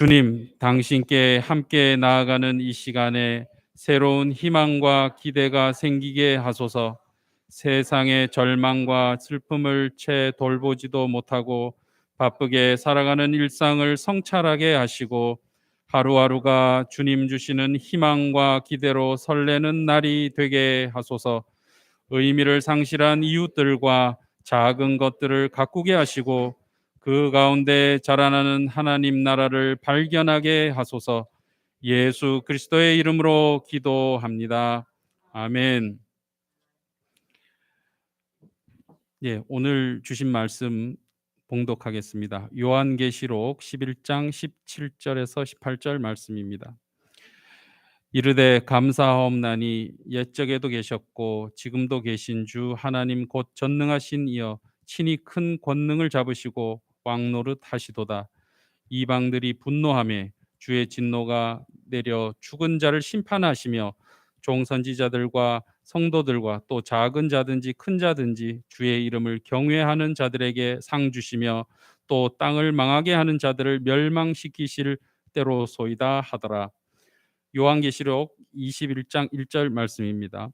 주님, 당신께 함께 나아가는 이 시간에 새로운 희망과 기대가 생기게 하소서. 세상의 절망과 슬픔을 채 돌보지도 못하고 바쁘게 살아가는 일상을 성찰하게 하시고 하루하루가 주님 주시는 희망과 기대로 설레는 날이 되게 하소서. 의미를 상실한 이웃들과 작은 것들을 가꾸게 하시고 그 가운데 자라나는 하나님 나라를 발견하게 하소서. 예수 그리스도의 이름으로 기도합니다. 아멘. 예, 오늘 주신 말씀 봉독하겠습니다. 요한계시록 11장 17절에서 18절 말씀입니다. 이르되 감사하옵나니 옛적에도 계셨고 지금도 계신 주 하나님 곧 전능하신 이여 친히 큰 권능을 잡으시고 왕노릇 하시도다. 이방들이 분노하며 주의 진노가 내려 죽은 자를 심판하시며 종선지자들과 성도들과 또 작은 자든지 큰 자든지 주의 이름을 경외하는 자들에게 상 주시며 또 땅을 망하게 하는 자들을 멸망시키실 때로소이다 하더라. 요한계시록 21장 1절 말씀입니다.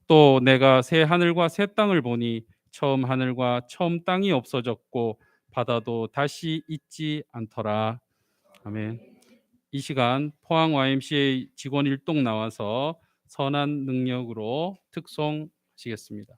또 내가 새 하늘과 새 땅을 보니 처음 하늘과 처음 땅이 없어졌고 바다도 다시 있지 않더라. 아멘. 이 시간 포항 YMCA 직원 일동 나와서 선한 능력으로 특송하시겠습니다.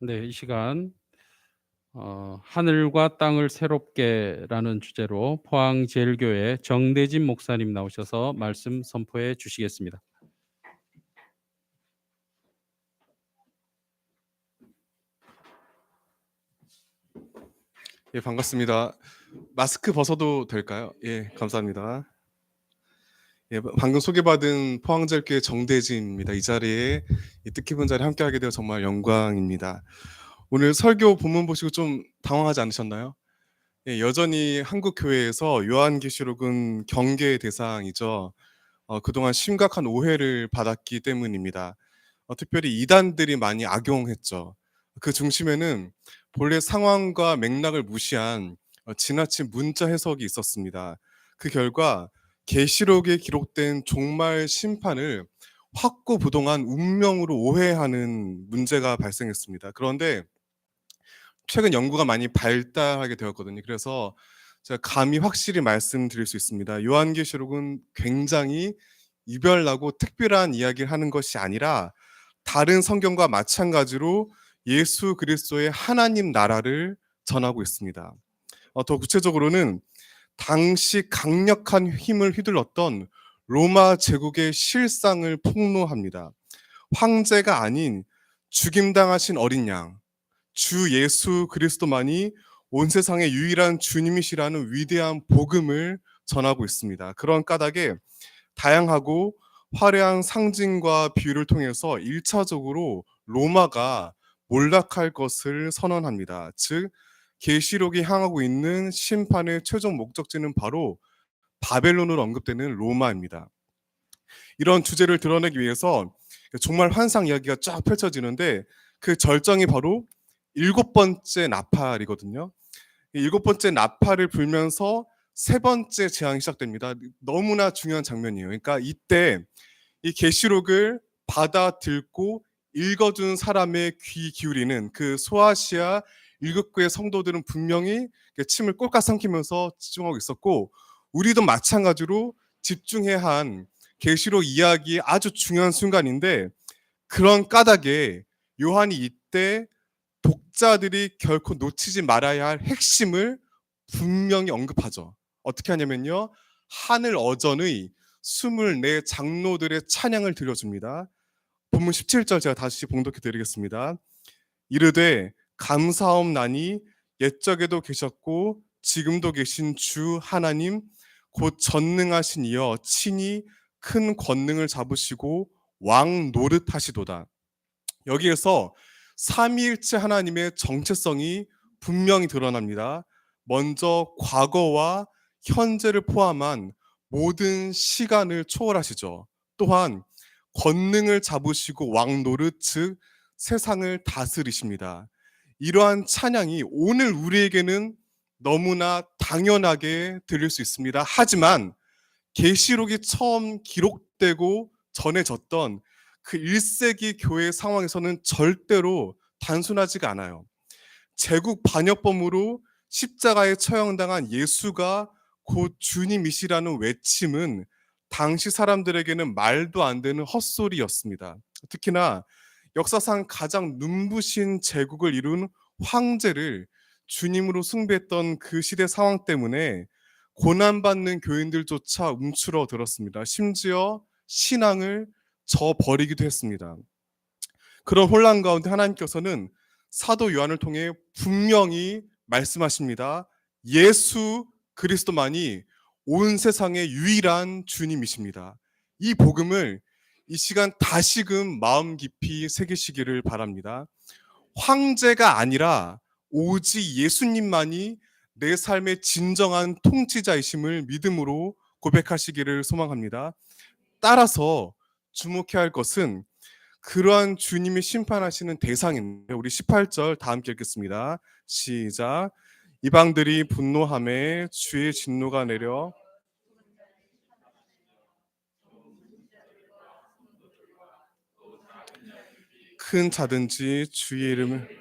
네, 이 시간 하늘과 땅을 새롭게라는 주제로 포항제일교회 정대진 목사님 나오셔서 말씀 선포해 주시겠습니다. 예, 반갑습니다. 마스크 벗어도 될까요? 예, 감사합니다. 예, 방금 소개받은 포항제일교회 정대진입니다. 이 자리에 이 뜻깊은 자리에 함께하게 되어 정말 영광입니다. 오늘 설교 본문 보시고 좀 당황하지 않으셨나요? 예, 여전히 한국 교회에서 요한계시록은 경계의 대상이죠. 그동안 심각한 오해를 받았기 때문입니다. 특별히 이단들이 많이 악용했죠. 그 중심에는 본래 상황과 맥락을 무시한 지나친 문자 해석이 있었습니다. 그 결과 계시록에 기록된 종말 심판을 확고부동한 운명으로 오해하는 문제가 발생했습니다. 그런데 최근 연구가 많이 발달하게 되었거든요. 그래서 제가 감히 확실히 말씀드릴 수 있습니다. 요한계시록은 굉장히 유별나고 특별한 이야기를 하는 것이 아니라 다른 성경과 마찬가지로 예수 그리스도의 하나님 나라를 전하고 있습니다. 더 구체적으로는 당시 강력한 힘을 휘둘렀던 로마 제국의 실상을 폭로합니다. 황제가 아닌 죽임당하신 어린 양, 주 예수 그리스도만이 온 세상의 유일한 주님이시라는 위대한 복음을 전하고 있습니다. 그런 까닭에 다양하고 화려한 상징과 비유를 통해서 1차적으로 로마가 몰락할 것을 선언합니다. 즉 계시록이 향하고 있는 심판의 최종 목적지는 바로 바벨론으로 언급되는 로마입니다. 이런 주제를 드러내기 위해서 정말 환상 이야기가 쫙 펼쳐지는데 그 절정이 바로 7번째 나팔이거든요. 7번째 나팔을 불면서 3번째 재앙이 시작됩니다. 너무나 중요한 장면이에요. 그러니까 이때 이 계시록을 받아들고 읽어준 사람의 귀 기울이는 그 소아시아 7교회 성도들은 분명히 침을 꼴깍 삼키면서 집중하고 있었고, 우리도 마찬가지로 집중해야 한 계시록 이야기의 아주 중요한 순간인데, 그런 까닭에 요한이 이때 독자들이 결코 놓치지 말아야 할 핵심을 분명히 언급하죠. 어떻게 하냐면요, 하늘 어전의 24 장로들의 찬양을 들려줍니다. 본문 17절 제가 다시 봉독해 드리겠습니다. 이르되 감사옵나니 옛적에도 계셨고 지금도 계신 주 하나님 곧 전능하신 이여 친히 큰 권능을 잡으시고 왕 노릇하시도다. 여기에서 삼위일체 하나님의 정체성이 분명히 드러납니다. 먼저 과거와 현재를 포함한 모든 시간을 초월하시죠. 또한 권능을 잡으시고 왕노릇, 즉 세상을 다스리십니다. 이러한 찬양이 오늘 우리에게는 너무나 당연하게 들릴 수 있습니다. 하지만 계시록이 처음 기록되고 전해졌던 그 1세기 교회 상황에서는 절대로 단순하지가 않아요. 제국 반역범으로 십자가에 처형당한 예수가 곧 주님이시라는 외침은 당시 사람들에게는 말도 안 되는 헛소리였습니다. 특히나 역사상 가장 눈부신 제국을 이룬 황제를 주님으로 숭배했던 그 시대 상황 때문에 고난받는 교인들조차 움츠러들었습니다. 심지어 신앙을 저버리기도 했습니다. 그런 혼란 가운데 하나님께서는 사도 요한을 통해 분명히 말씀하십니다. 예수 그리스도만이 온 세상의 유일한 주님이십니다. 이 복음을 이 시간 다시금 마음 깊이 새기시기를 바랍니다. 황제가 아니라 오직 예수님만이 내 삶의 진정한 통치자이심을 믿음으로 고백하시기를 소망합니다. 따라서 주목해야 할 것은 그러한 주님이 심판하시는 대상인데, 우리 18절 다 함께 읽겠습니다. 시작. 이방들이 분노함에 주의 진노가 내려 큰 자든지 주의 이름을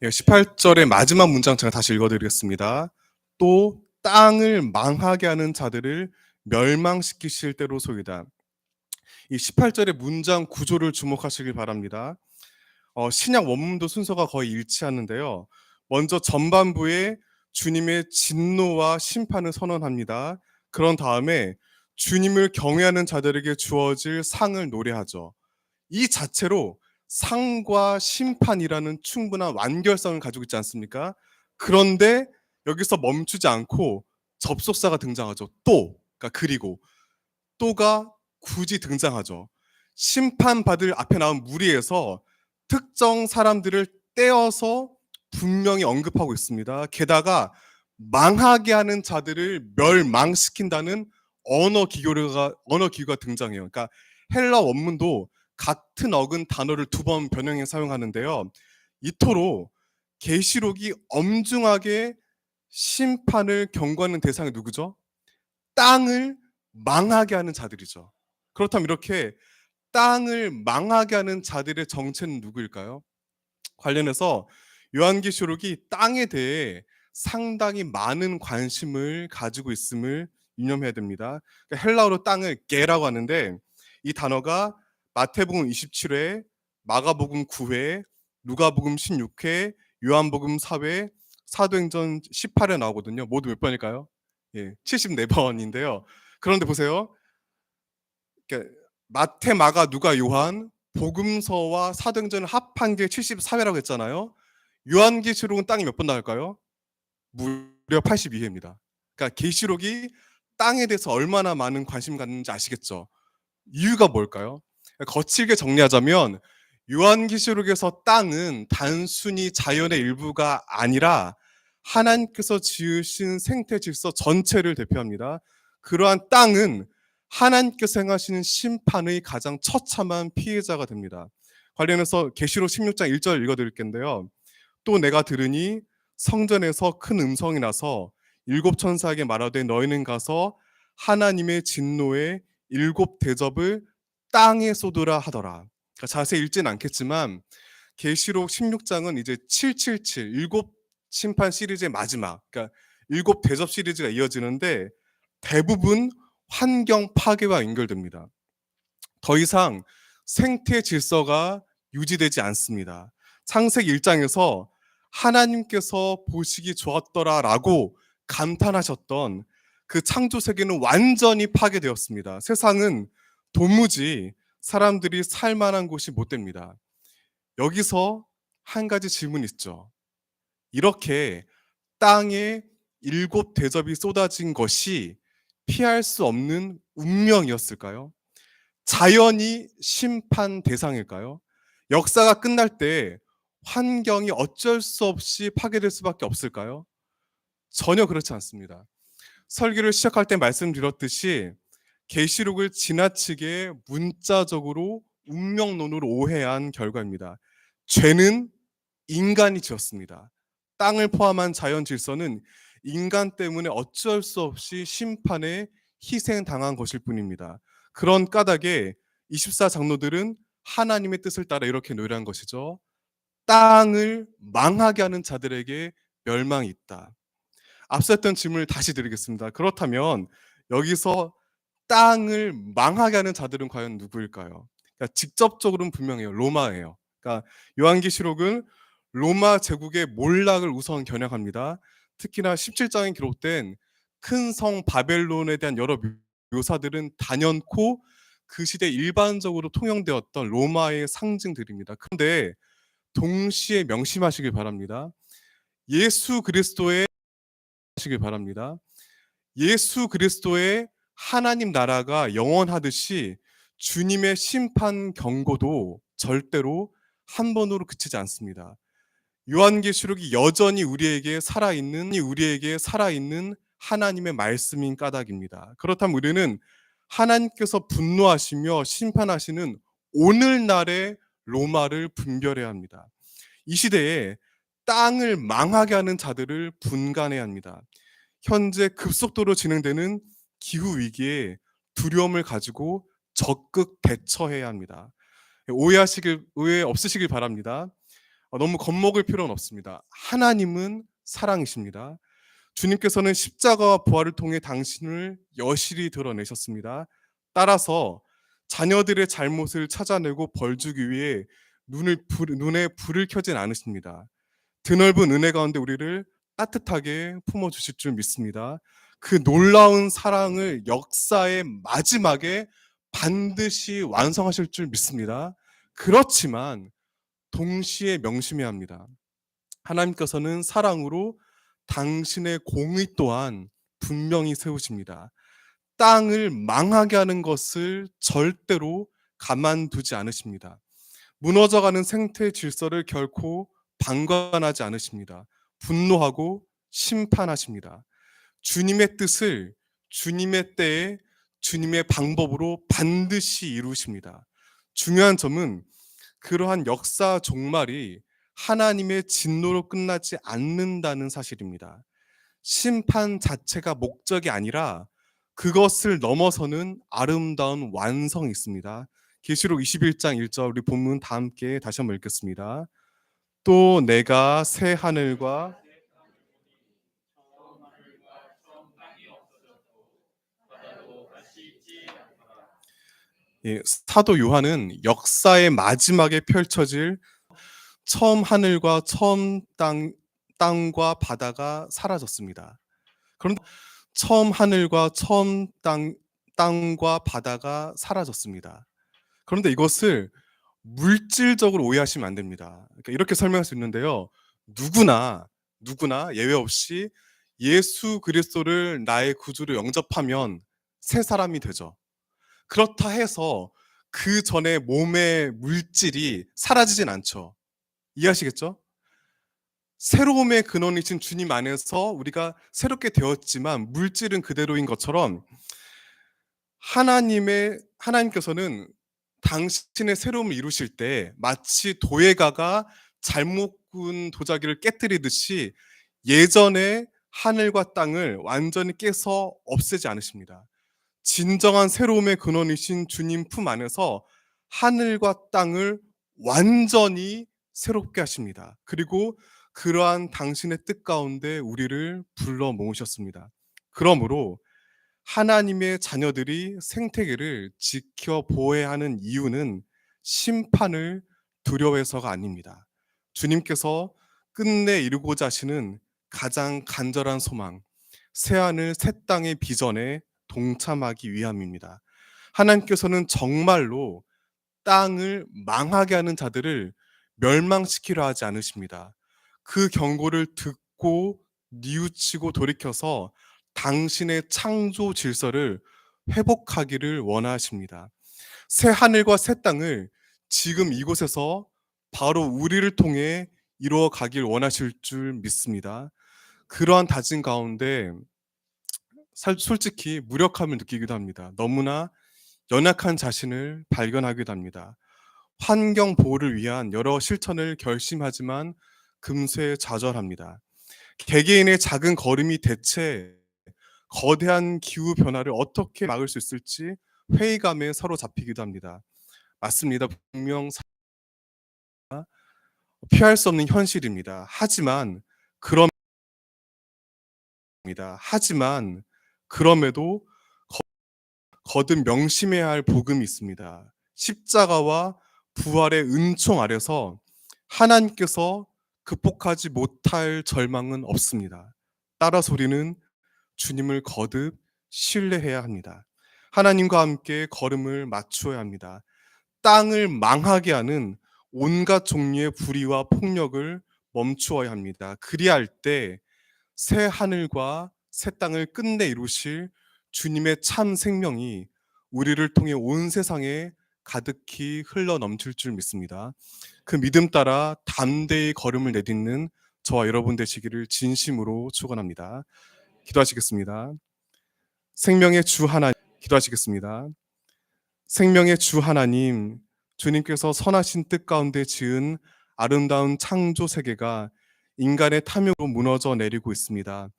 18절의 마지막 문장 제가 다시 읽어드리겠습니다. 또 땅을 망하게 하는 자들을 멸망시키실 때로소이다. 이 18절의 문장 구조를 주목하시길 바랍니다. 신약 원문도 순서가 거의 일치하는데요. 먼저 전반부에 주님의 진노와 심판을 선언합니다. 그런 다음에 주님을 경외하는 자들에게 주어질 상을 노래하죠. 이 자체로 상과 심판이라는 충분한 완결성을 가지고 있지 않습니까? 그런데 여기서 멈추지 않고 접속사가 등장하죠. 또, 그러니까 그리고 또가 굳이 등장하죠. 심판받을 앞에 나온 무리에서 특정 사람들을 떼어서 분명히 언급하고 있습니다. 게다가 망하게 하는 자들을 멸망시킨다는 언어 기교가 등장해요. 그러니까 헬라 원문도 같은 어근 단어를 두 번 변형해 사용하는데요. 이토록 계시록이 엄중하게 심판을 경고하는 대상이 누구죠? 땅을 망하게 하는 자들이죠. 그렇다면 이렇게 땅을 망하게 하는 자들의 정체는 누구일까요? 관련해서 요한계시록이 땅에 대해 상당히 많은 관심을 가지고 있음을 유념해야 됩니다. 그러니까 헬라어로 땅을 게라고 하는데, 이 단어가 마태복음 27회, 마가복음 9회, 누가복음 16회, 요한복음 4회, 사도행전 18회 나오거든요. 모두 몇 번일까요? 74번인데요. 그런데 보세요. 그러니까 마태, 마가, 누가, 요한, 복음서와 사도행전을 합한 게 74회라고 했잖아요. 요한계시록은 땅이 몇 번 나올까요? 무려 82회입니다. 그러니까 계시록이 땅에 대해서 얼마나 많은 관심 갖는지 아시겠죠? 이유가 뭘까요? 거칠게 정리하자면 요한계시록에서 땅은 단순히 자연의 일부가 아니라 하나님께서 지으신 생태 질서 전체를 대표합니다. 그러한 땅은 하나님께서 행하시는 심판의 가장 처참한 피해자가 됩니다. 관련해서 계시록 16장 1절 읽어드릴 텐데요. 또 내가 들으니 성전에서 큰 음성이 나서 일곱 천사에게 말하되 너희는 가서 하나님의 진노의 일곱 대접을 땅에 쏟으라 하더라. 그러니까 자세히 읽지는 않겠지만 계시록 16장은 이제 777 일곱 심판 시리즈의 마지막, 그러니까 일곱 대접 시리즈가 이어지는데 대부분 환경 파괴와 연결됩니다. 더 이상 생태 질서가 유지되지 않습니다. 창세기 1장에서 하나님께서 보시기 좋았더라라고 감탄하셨던 그 창조 세계는 완전히 파괴되었습니다. 세상은 도무지 사람들이 살 만한 곳이 못 됩니다. 여기서 한 가지 질문이 있죠. 이렇게 땅에 일곱 대접이 쏟아진 것이 피할 수 없는 운명이었을까요? 자연이 심판 대상일까요? 역사가 끝날 때 환경이 어쩔 수 없이 파괴될 수밖에 없을까요? 전혀 그렇지 않습니다. 설교를 시작할 때 말씀드렸듯이 계시록을 지나치게 문자적으로 운명론으로 오해한 결과입니다. 죄는 인간이 지었습니다. 땅을 포함한 자연 질서는 인간 때문에 어쩔 수 없이 심판에 희생당한 것일 뿐입니다. 그런 까닭에 24장로들은 하나님의 뜻을 따라 이렇게 노래한 것이죠. 땅을 망하게 하는 자들에게 멸망이 있다. 앞서 했던 질문을 다시 드리겠습니다. 그렇다면 여기서 땅을 망하게 하는 자들은 과연 누구일까요? 그러니까 직접적으로는 분명해요. 로마예요. 그러니까 요한계시록은 로마 제국의 몰락을 우선 겨냥합니다. 특히나 17장에 기록된 큰 성 바벨론에 대한 여러 묘사들은 단연코 그 시대 일반적으로 통용되었던 로마의 상징들입니다. 그런데 동시에 명심하시길 바랍니다. 예수 그리스도의 예수 그리스도의 하나님 나라가 영원하듯이 주님의 심판 경고도 절대로 한 번으로 그치지 않습니다. 요한계시록이 여전히 우리에게 살아있는 하나님의 말씀인 까닭입니다. 그렇다면 우리는 하나님께서 분노하시며 심판하시는 오늘날의 로마를 분별해야 합니다. 이 시대에 땅을 망하게 하는 자들을 분간해야 합니다. 현재 급속도로 진행되는 기후 위기에 두려움을 가지고 적극 대처해야 합니다. 오해 없으시길 바랍니다. 너무 겁먹을 필요는 없습니다. 하나님은 사랑이십니다. 주님께서는 십자가와 부활을 통해 당신을 여실히 드러내셨습니다. 따라서 자녀들의 잘못을 찾아내고 벌주기 위해 눈에 불을 켜진 않으십니다. 드넓은 은혜 가운데 우리를 따뜻하게 품어주실 줄 믿습니다. 그 놀라운 사랑을 역사의 마지막에 반드시 완성하실 줄 믿습니다. 그렇지만 동시에 명심해야 합니다. 하나님께서는 사랑으로 당신의 공의 또한 분명히 세우십니다. 땅을 망하게 하는 것을 절대로 가만두지 않으십니다. 무너져가는 생태 질서를 결코 방관하지 않으십니다. 분노하고 심판하십니다. 주님의 뜻을 주님의 때에 주님의 방법으로 반드시 이루십니다. 중요한 점은 그러한 역사 종말이 하나님의 진노로 끝나지 않는다는 사실입니다. 심판 자체가 목적이 아니라 그것을 넘어서는 아름다운 완성이 있습니다. 계시록 21장 1절 우리 본문 다 함께 다시 한번 읽겠습니다. 또 내가 새 하늘과 사도 요한은 역사의 마지막에 펼쳐질 처음 하늘과 처음 땅과 바다가 사라졌습니다. 그런데 처음 하늘과 처음 땅과 바다가 사라졌습니다. 그런데 이것을 물질적으로 오해하시면 안 됩니다. 그러니까 이렇게 설명할 수 있는데요. 누구나 예외 없이 예수 그리스도를 나의 구주로 영접하면 새 사람이 되죠. 그렇다 해서 그 전에 몸의 물질이 사라지진 않죠. 이해하시겠죠? 새로움의 근원이신 주님 안에서 우리가 새롭게 되었지만 물질은 그대로인 것처럼 하나님께서는 당신의 새로움을 이루실 때 마치 도예가가 잘못 군 도자기를 깨뜨리듯이 예전의 하늘과 땅을 완전히 깨서 없애지 않으십니다. 진정한 새로움의 근원이신 주님 품 안에서 하늘과 땅을 완전히 새롭게 하십니다. 그리고 그러한 당신의 뜻 가운데 우리를 불러 모으셨습니다. 그러므로 하나님의 자녀들이 생태계를 지켜 보호해야 하는 이유는 심판을 두려워해서가 아닙니다. 주님께서 끝내 이루고자 하시는 가장 간절한 소망, 새하늘 새 땅의 비전에 동참하기 위함입니다. 하나님께서는 정말로 땅을 망하게 하는 자들을 멸망시키려 하지 않으십니다. 그 경고를 듣고 뉘우치고 돌이켜서 당신의 창조 질서를 회복하기를 원하십니다. 새 하늘과 새 땅을 지금 이곳에서 바로 우리를 통해 이루어 가길 원하실 줄 믿습니다. 그러한 다짐 가운데 솔직히 무력함을 느끼기도 합니다. 너무나 연약한 자신을 발견하기도 합니다. 환경 보호를 위한 여러 실천을 결심하지만 금세 좌절합니다. 개개인의 작은 걸음이 대체 거대한 기후 변화를 어떻게 막을 수 있을지 회의감에 사로잡히기도 합니다. 맞습니다. 분명 피할 수 없는 현실입니다. 하지만 그럼에도 거듭 명심해야 할 복음이 있습니다. 십자가와 부활의 은총 아래서 하나님께서 극복하지 못할 절망은 없습니다. 따라서 우리는 주님을 거듭 신뢰해야 합니다. 하나님과 함께 걸음을 맞추어야 합니다. 땅을 망하게 하는 온갖 종류의 불의와 폭력을 멈추어야 합니다. 그리할 때 새 하늘과 새 땅을 끝내 이루실 주님의 참 생명이 우리를 통해 온 세상에 가득히 흘러 넘칠 줄 믿습니다. 그 믿음 따라 담대히 걸음을 내딛는 저와 여러분 되시기를 진심으로 축원합니다. 기도하시겠습니다. 생명의 주 하나님, 기도하시겠습니다. 생명의 주 하나님, 주님께서 선하신 뜻 가운데 지은 아름다운 창조 세계가 인간의 탐욕으로 무너져 내리고 있습니다.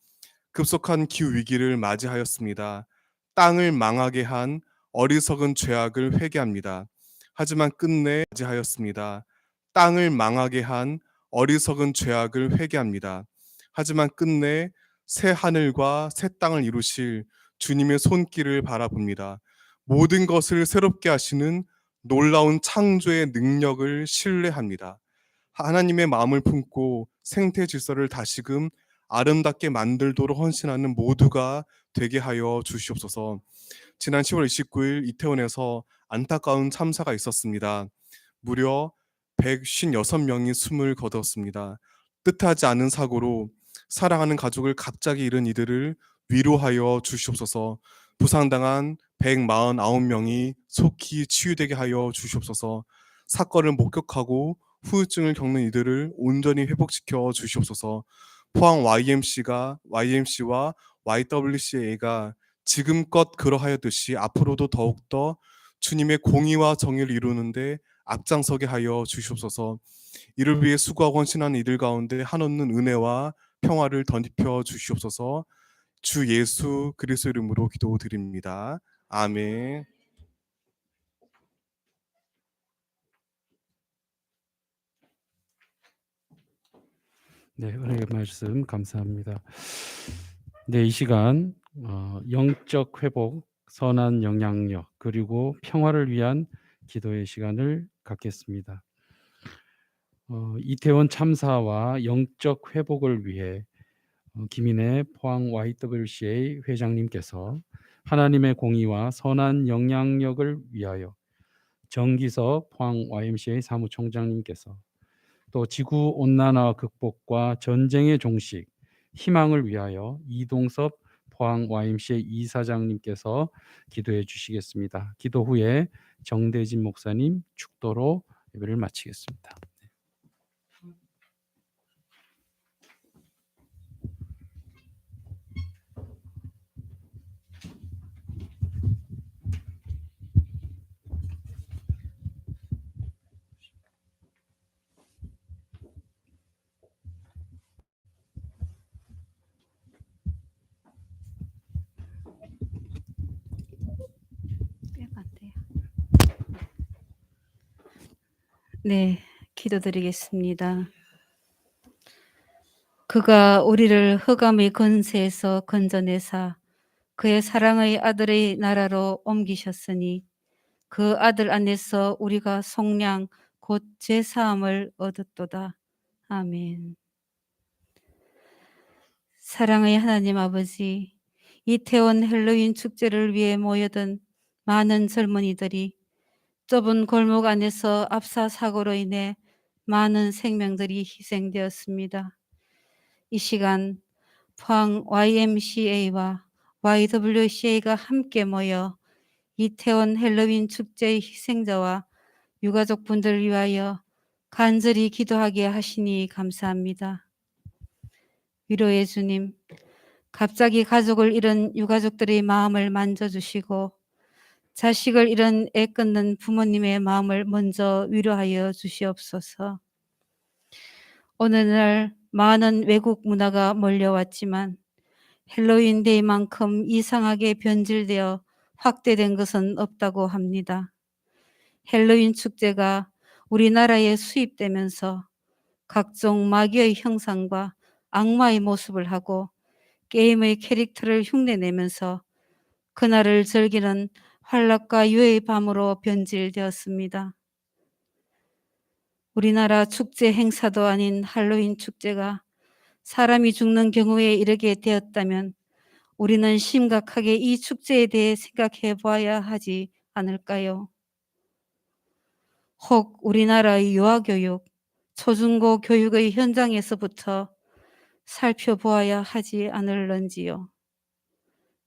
급속한 기후 위기를 맞이하였습니다. 땅을 망하게 한 어리석은 죄악을 회개합니다. 하지만 끝내 맞이하였습니다. 땅을 망하게 한 어리석은 죄악을 회개합니다. 하지만 끝내 새 하늘과 새 땅을 이루실 주님의 손길을 바라봅니다. 모든 것을 새롭게 하시는 놀라운 창조의 능력을 신뢰합니다. 하나님의 마음을 품고 생태 질서를 다시금 아름답게 만들도록 헌신하는 모두가 되게 하여 주시옵소서. 지난 10월 29일 이태원에서 안타까운 참사가 있었습니다. 무려 156명이 숨을 거뒀습니다. 뜻하지 않은 사고로 사랑하는 가족을 갑자기 잃은 이들을 위로하여 주시옵소서. 부상당한 149명이 속히 치유되게 하여 주시옵소서. 사건을 목격하고 후유증을 겪는 이들을 온전히 회복시켜 주시옵소서. 포항 YMC와 YWCA가 지금껏 그러하였듯이 앞으로도 더욱더 주님의 공의와 정의를 이루는데 앞장서게 하여 주시옵소서. 이를 위해 수고하고 헌신하는 이들 가운데 한없는 은혜와 평화를 덧입혀 주시옵소서. 주 예수 그리스도 이름으로 기도드립니다. 아멘. 네, 은혜의 말씀 감사합니다. 네, 이 시간 영적 회복, 선한 영향력, 그리고 평화를 위한 기도의 시간을 갖겠습니다. 이태원 참사와 영적 회복을 위해 김인혜 포항 YWCA 회장님께서 하나님의 공의와 선한 영향력을 위하여, 정기석 포항 YMCA 사무총장님께서 또 지구 온난화 극복과 전쟁의 종식, 희망을 위하여 이동섭 포항 YMCA 이사장님께서 기도해 주시겠습니다. 기도 후에 정대진 목사님 축도로 예배를 마치겠습니다. 네, 기도드리겠습니다. 그가 우리를 흑암의 권세에서 건져내사 그의 사랑의 아들의 나라로 옮기셨으니 그 아들 안에서 우리가 속량 곧 제사함을 얻었도다. 아멘. 사랑의 하나님 아버지, 이태원 헬로윈 축제를 위해 모여든 많은 젊은이들이 좁은 골목 안에서 압사 사고로 인해 많은 생명들이 희생되었습니다. 이 시간 포항 YMCA와 YWCA가 함께 모여 이태원 헬로윈 축제의 희생자와 유가족분들을 위하여 간절히 기도하게 하시니 감사합니다. 위로의 주님, 갑자기 가족을 잃은 유가족들의 마음을 만져주시고 자식을 잃은 애끓는 부모님의 마음을 먼저 위로하여 주시옵소서. 오늘날 많은 외국 문화가 몰려왔지만 헬로윈 데이만큼 이상하게 변질되어 확대된 것은 없다고 합니다. 헬로윈 축제가 우리나라에 수입되면서 각종 마귀의 형상과 악마의 모습을 하고 게임의 캐릭터를 흉내내면서 그날을 즐기는 환락과 유해의 밤으로 변질되었습니다. 우리나라 축제 행사도 아닌 할로윈 축제가 사람이 죽는 경우에 이르게 되었다면 우리는 심각하게 이 축제에 대해 생각해 보아야 하지 않을까요? 혹 우리나라의 유아교육, 초중고 교육의 현장에서부터 살펴보아야 하지 않을런지요.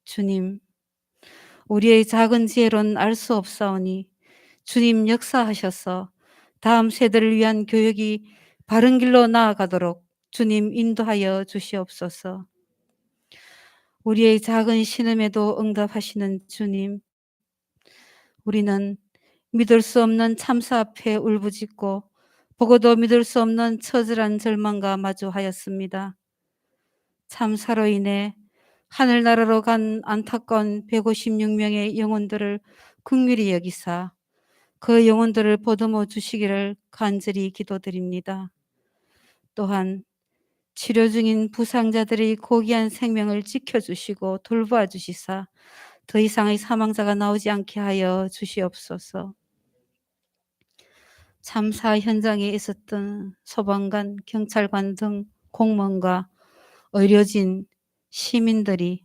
주님, 우리의 작은 지혜로는 알 수 없사오니 주님 역사하셔서 다음 세대를 위한 교육이 바른 길로 나아가도록 주님 인도하여 주시옵소서. 우리의 작은 신음에도 응답하시는 주님, 우리는 믿을 수 없는 참사 앞에 울부짖고 보고도 믿을 수 없는 처절한 절망과 마주하였습니다. 참사로 인해 하늘나라로 간 안타까운 156명의 영혼들을 긍휼히 여기사 그 영혼들을 보듬어 주시기를 간절히 기도드립니다. 또한 치료 중인 부상자들의 고귀한 생명을 지켜주시고 돌보아 주시사 더 이상의 사망자가 나오지 않게 하여 주시옵소서. 참사 현장에 있었던 소방관, 경찰관 등 공무원과 의료진, 시민들이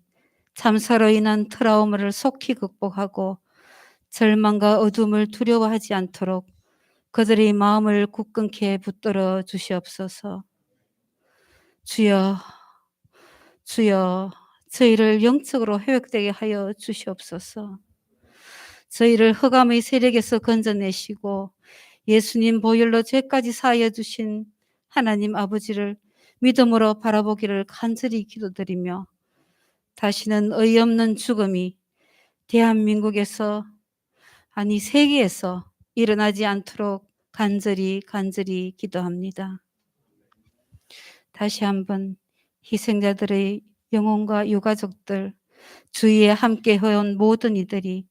참사로 인한 트라우마를 속히 극복하고 절망과 어둠을 두려워하지 않도록 그들의 마음을 굳건케 붙들어 주시옵소서. 주여, 주여, 저희를 영적으로 회복되게 하여 주시옵소서. 저희를 흑암의 세력에서 건져내시고 예수님 보혈로 죄까지 사하여 주신 하나님 아버지를 믿음으로 바라보기를 간절히 기도드리며 다시는 어이없는 죽음이 대한민국에서 아니 세계에서 일어나지 않도록 간절히 기도합니다. 다시 한번 희생자들의 영혼과 유가족들, 주위에 함께 해온 모든 이들이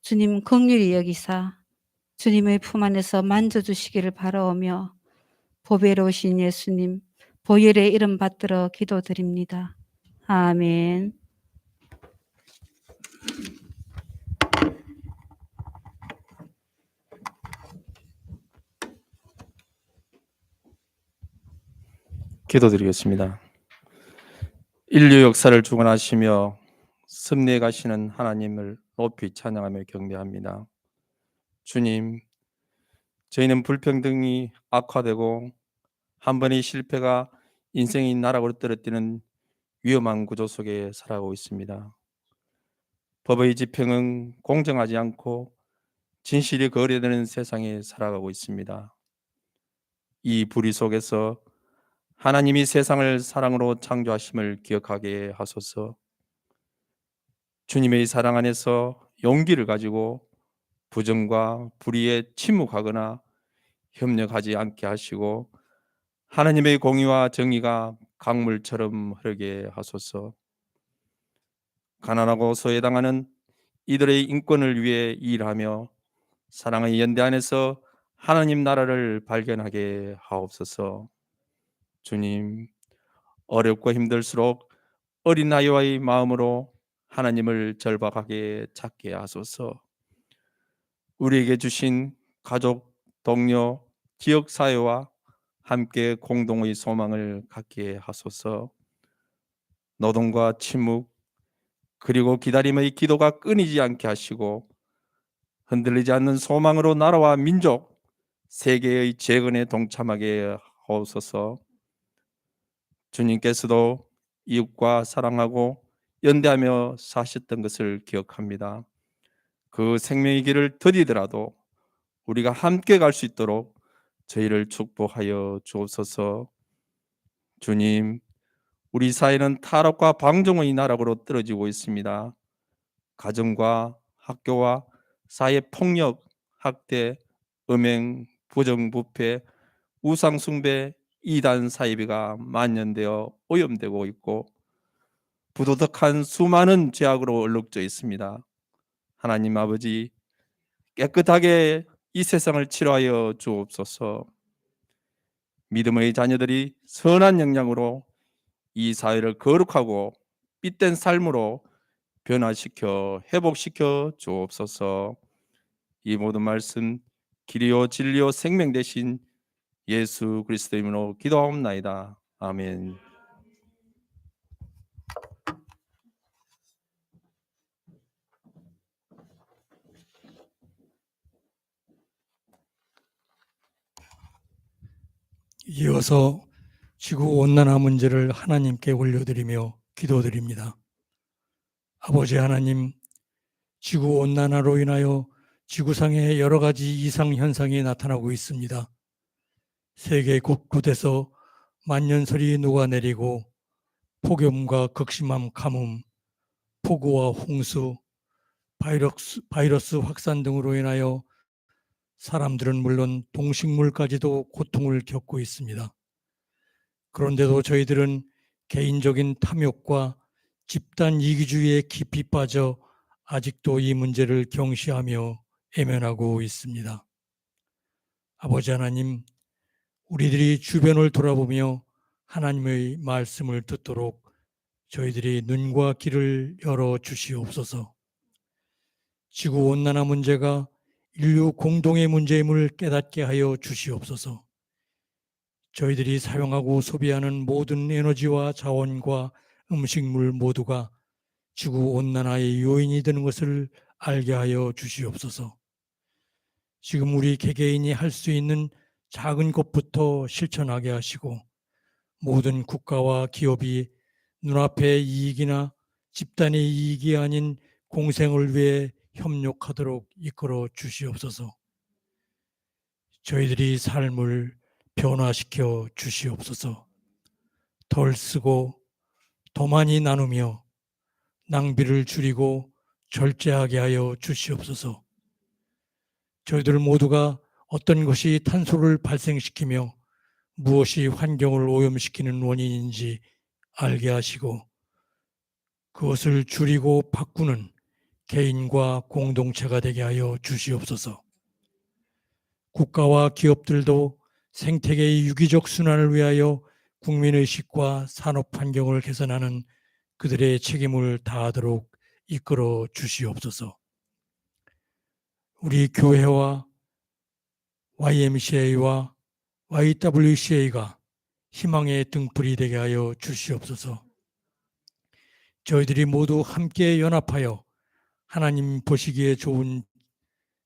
주님 긍휼히 여기사 주님의 품 안에서 만져주시기를 바라오며 보배로우신 예수님 보혈의 이름 받들어 기도드립니다. 아멘. 기도드리겠습니다. 인류 역사를 주관하시며 섭리해 가시는 하나님을 높이 찬양하며 경배합니다. 주님, 저희는 불평등이 악화되고 한 번의 실패가 인생의 나락으로 떨어뜨리는 위험한 구조 속에 살아가고 있습니다. 법의 집행은 공정하지 않고 진실이 거래되는 세상에 살아가고 있습니다. 이 불의 속에서 하나님이 세상을 사랑으로 창조하심을 기억하게 하소서. 주님의 사랑 안에서 용기를 가지고 부정과 불의에 침묵하거나 협력하지 않게 하시고 하나님의 공의와 정의가 강물처럼 흐르게 하소서. 가난하고 소외당하는 이들의 인권을 위해 일하며 사랑의 연대 안에서 하나님 나라를 발견하게 하옵소서. 주님, 어렵고 힘들수록 어린 아이와의 마음으로 하나님을 절박하게 찾게 하소서. 우리에게 주신 가족, 동료, 지역사회와 함께 공동의 소망을 갖게 하소서. 노동과 침묵, 그리고 기다림의 기도가 끊이지 않게 하시고 흔들리지 않는 소망으로 나라와 민족, 세계의 재건에 동참하게 하옵소서. 주님께서도 이웃과 사랑하고 연대하며 사셨던 것을 기억합니다. 그 생명의 길을 더디더라도 우리가 함께 갈 수 있도록 저희를 축복하여 주옵소서. 주님, 우리 사회는 타락과 방종의 나락으로 떨어지고 있습니다. 가정과 학교와 사회 폭력, 학대, 음행, 부정부패, 우상숭배, 이단 사이비가 만연되어 오염되고 있고 부도덕한 수많은 죄악으로 얼룩져 있습니다. 하나님 아버지, 깨끗하게 이 세상을 치료하여 주옵소서. 믿음의 자녀들이 선한 영향으로 이 사회를 거룩하고 삐된 삶으로 변화시켜 회복시켜 주옵소서. 이 모든 말씀 길이요 진리요 생명 되신 예수 그리스도 이름으로 기도하옵나이다. 아멘. 이어서 지구 온난화 문제를 하나님께 올려드리며 기도드립니다. 아버지 하나님, 지구 온난화로 인하여 지구상에 여러 가지 이상 현상이 나타나고 있습니다. 세계 곳곳에서 만년설이 녹아내리고 폭염과 극심한 가뭄, 폭우와 홍수, 바이러스 확산 등으로 인하여 사람들은 물론 동식물까지도 고통을 겪고 있습니다. 그런데도 저희들은 개인적인 탐욕과 집단 이기주의에 깊이 빠져 아직도 이 문제를 경시하며 외면하고 있습니다. 아버지 하나님, 우리들이 주변을 돌아보며 하나님의 말씀을 듣도록 저희들이 눈과 귀를 열어 주시옵소서. 지구온난화 문제가 인류 공동의 문제임을 깨닫게 하여 주시옵소서. 저희들이 사용하고 소비하는 모든 에너지와 자원과 음식물 모두가 지구온난화의 요인이 되는 것을 알게 하여 주시옵소서. 지금 우리 개개인이 할 수 있는 작은 것부터 실천하게 하시고 모든 국가와 기업이 눈앞의 이익이나 집단의 이익이 아닌 공생을 위해 협력하도록 이끌어 주시옵소서. 저희들이 삶을 변화시켜 주시옵소서. 덜 쓰고 더 많이 나누며 낭비를 줄이고 절제하게 하여 주시옵소서. 저희들 모두가 어떤 것이 탄소를 발생시키며 무엇이 환경을 오염시키는 원인인지 알게 하시고 그것을 줄이고 바꾸는 개인과 공동체가 되게 하여 주시옵소서. 국가와 기업들도 생태계의 유기적 순환을 위하여 국민의식과 산업 환경을 개선하는 그들의 책임을 다하도록 이끌어 주시옵소서. 우리 교회와 YMCA와 YWCA가 희망의 등불이 되게 하여 주시옵소서. 저희들이 모두 함께 연합하여 하나님 보시기에 좋은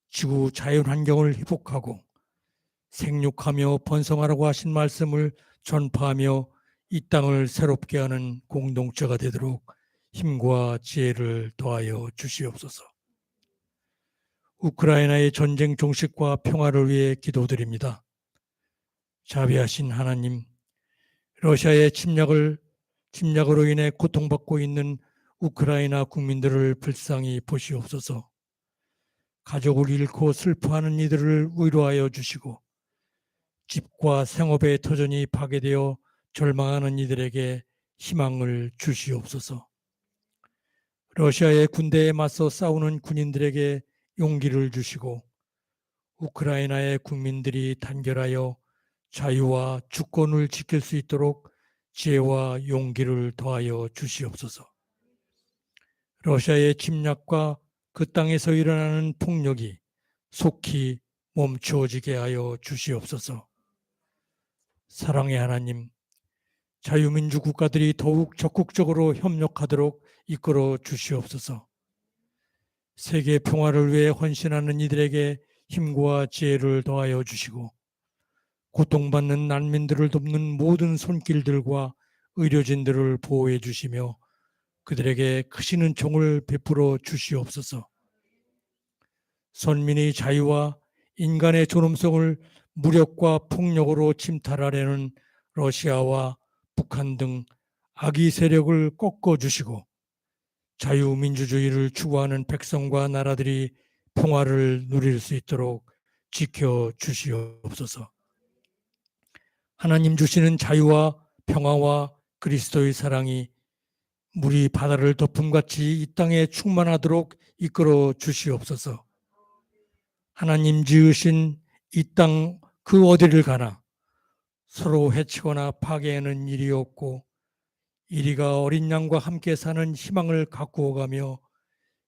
지구 자연환경을 회복하고 생육하며 번성하라고 하신 말씀을 전파하며 이 땅을 새롭게 하는 공동체가 되도록 힘과 지혜를 더하여 주시옵소서. 우크라이나의 전쟁 종식과 평화를 위해 기도드립니다. 자비하신 하나님, 러시아의 침략으로 인해 고통받고 있는 우크라이나 국민들을 불쌍히 보시옵소서. 가족을 잃고 슬퍼하는 이들을 위로하여 주시고 집과 생업의 터전이 파괴되어 절망하는 이들에게 희망을 주시옵소서. 러시아의 군대에 맞서 싸우는 군인들에게 용기를 주시고 우크라이나의 국민들이 단결하여 자유와 주권을 지킬 수 있도록 지혜와 용기를 더하여 주시옵소서. 러시아의 침략과 그 땅에서 일어나는 폭력이 속히 멈추어지게 하여 주시옵소서. 사랑의 하나님, 자유민주 국가들이 더욱 적극적으로 협력하도록 이끌어 주시옵소서. 세계 평화를 위해 헌신하는 이들에게 힘과 지혜를 더하여 주시고 고통받는 난민들을 돕는 모든 손길들과 의료진들을 보호해 주시며 그들에게 크신 은총을 베풀어 주시옵소서. 선민의 자유와 인간의 존엄성을 무력과 폭력으로 침탈하려는 러시아와 북한 등 악의 세력을 꺾어 주시고 자유민주주의를 추구하는 백성과 나라들이 평화를 누릴 수 있도록 지켜 주시옵소서. 하나님 주시는 자유와 평화와 그리스도의 사랑이 물이 바다를 덮음같이 이 땅에 충만하도록 이끌어 주시옵소서. 하나님 지으신 이 땅 그 어디를 가나 서로 해치거나 파괴하는 일이 없고 이리가 어린 양과 함께 사는 희망을 가꾸어가며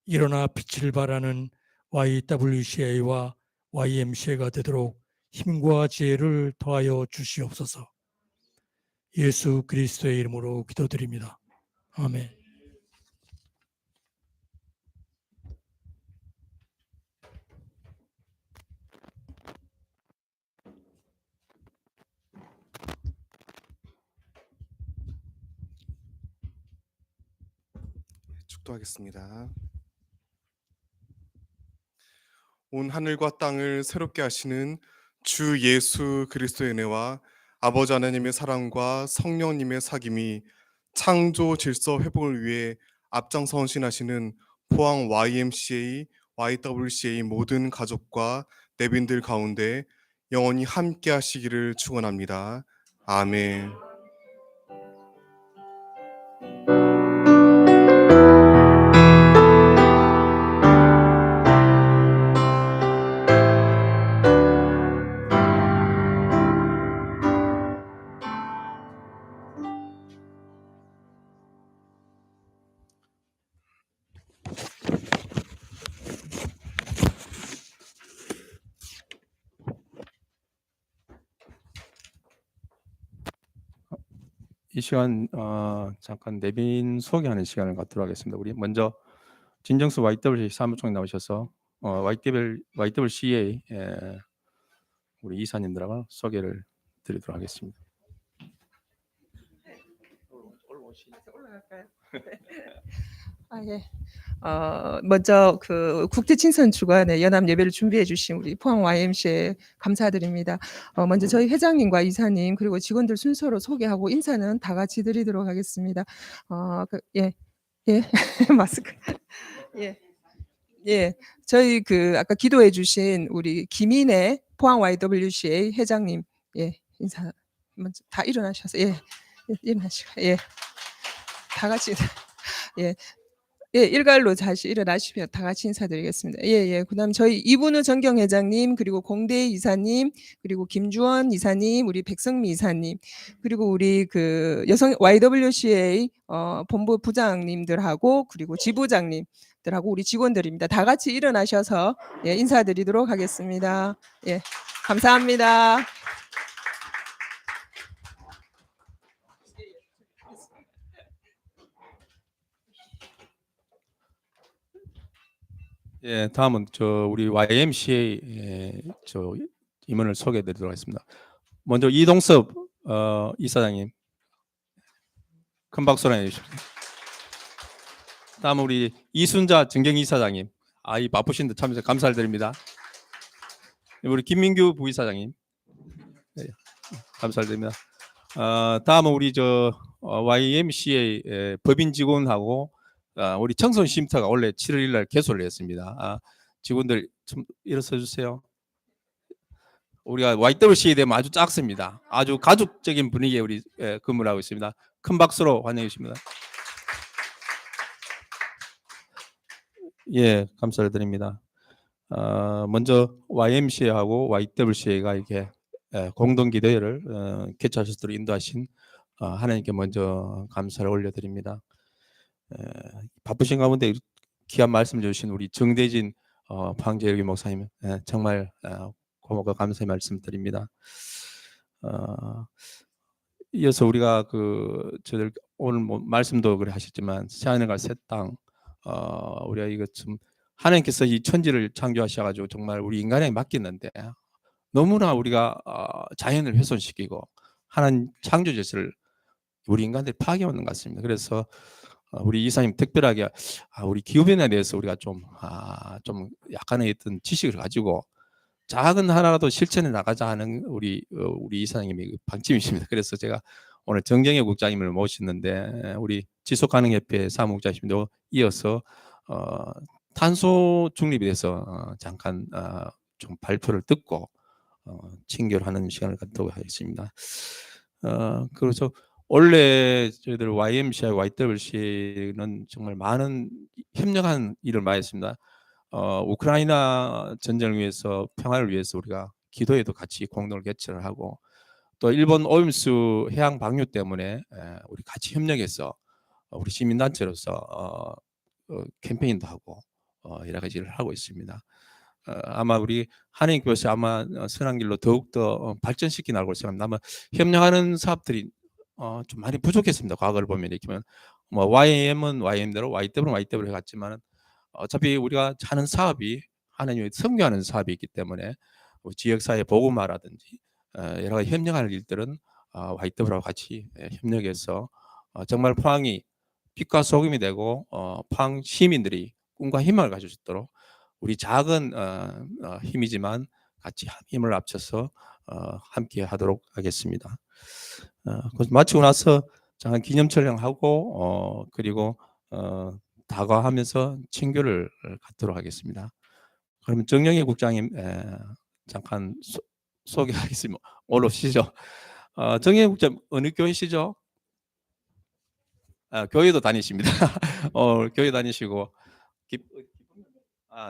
일어나 빛을 발하는 YWCA와 YMCA가 되도록 힘과 지혜를 더하여 주시옵소서. 예수 그리스도의 이름으로 기도드립니다. 아멘. 축도하겠습니다. 온 하늘과 땅을 새롭게 하시는 주 예수 그리스도의 은혜와 아버지 하나님의 사랑과 성령님의 사귐이 창조 질서 회복을 위해 앞장서 헌신하시는 포항 YMCA, YWCA 모든 가족과 내빈들 가운데 영원히 함께 하시기를 축원합니다. 아멘. 이 시간 잠깐 내빈 소개하는 시간을 갖도록 하겠습니다. 우리 먼저 진정수 YWCA 사무총장 나오셔서 YWCA 우리 이사님들하고 소개를 드리도록 하겠습니다. 올라갈까요? 예. 먼저 그 국제 친선 주간에 연합 예배를 준비해 주신 우리 포항 YMCA 감사드립니다. 먼저 저희 회장님과 이사님 그리고 직원들 순서로 소개하고 인사는 다 같이 드리도록 하겠습니다. 예. 마스크. 예. 예. 저희 그 아까 기도해 주신 우리 김인혜 포항 YWCA 회장님 인사 먼저 다 일어나셔서 일어나시고 다 같이 일괄로 다시 일어나시면 다 같이 인사드리겠습니다. 그다음 저희 이분우 정경 회장님 그리고 공대 이사님 그리고 김주원 이사님 우리 백성미 이사님 그리고 우리 그 여성 YWCA 본부 부장님들하고 그리고 지부장님들하고 우리 직원들입니다. 다 같이 일어나셔서 인사드리도록 하겠습니다. 감사합니다. 다음은 우리 YMCA 임원을 소개해드리도록 하겠습니다. 먼저 이동섭 이사장님 큰 박수로 해주십시오. 다음은 우리 이순자 정경 이사장님 바쁘신데 참 감사를 드립니다. 우리 김민규 부이사장님 감사를 드립니다. 다음은 우리 YMCA 법인 직원하고 우리 청소년 쉼터가 원래 7월 1일 날 개소를 했습니다. 직원들 좀 일어서 주세요. 우리가 YWCA에 되면 아주 작습니다. 아주 가족적인 분위기에 우리 근무를 하고 있습니다. 큰 박수로 환영해 주십니다. 감사를 드립니다. 먼저 YMCA하고 YWCA가 이렇게 공동 기도회를 개최하시도록 인도하신 하나님께 먼저 감사를 올려드립니다. 바쁘신 가운데 귀한 말씀 주신 우리 정대진 포항제일교회 목사님 정말 고맙고 감사의 말씀드립니다. 이어서 우리가 저들 오늘 말씀도 그래 하셨지만 새하늘과 새 땅 우리가 이거 좀 하나님께서 이 천지를 창조하셔가지고 정말 우리 인간에게 맡겼는데 너무나 우리가 자연을 훼손시키고 하나님 창조 질서를 우리 인간들이 파괴하는 것 같습니다. 그래서 우리 이사님 특별하게 우리 기후변화에 대해서 우리가 좀 약간의 어떤 지식을 가지고 작은 하나라도 실천해 나가자 하는 우리 이사님의 방침이십니다. 그래서 제가 오늘 정정혜 국장님을 모셨는데 우리 지속가능협회 사무국장님도 이어서 탄소 중립에 대해서 잠깐 좀 발표를 듣고 친교를 시간을 갖도록 하겠습니다. 그래서 원래 저희들 YMCA, YWCA는 정말 많은 협력한 일을 많이 했습니다. 우크라이나 전쟁을 위해서 평화를 위해서 우리가 기도회도 같이 공동을 개최를 하고 또 일본 오염수 해양 방류 때문에 우리 같이 협력해서 우리 시민단체로서 캠페인도 하고 여러 가지 일을 하고 있습니다. 아마 우리 하나님께서 아마 선한 길로 더욱더 발전시키 나갈 생각합니다. 아마 협력하는 사업들이 좀 많이 부족했습니다. 과거를 보면 이렇게 보면 YM은 YM대로 YW는 YW로 해갔지만 어차피 우리가 하는 사업이 하나님의 섬겨하는 사업이 있기 때문에 지역사회 보고마라든지 여러 가지 협력하는 일들은 YW하고 같이 협력해서 정말 포항이 빛과 소금이 되고 포항 시민들이 꿈과 희망을 가질 수 있도록 우리 작은 힘이지만 같이 힘을 합쳐서 함께 하도록 하겠습니다. 마치고 나서 잠깐 기념 촬영하고 그리고 다과하면서 친교를 갖도록 하겠습니다. 그러면 정영희 국장님 잠깐 소개하겠습니다. 올라오시죠. 정영희 국장 어느 교회시죠? 교회도 다니십니다. 교회 다니시고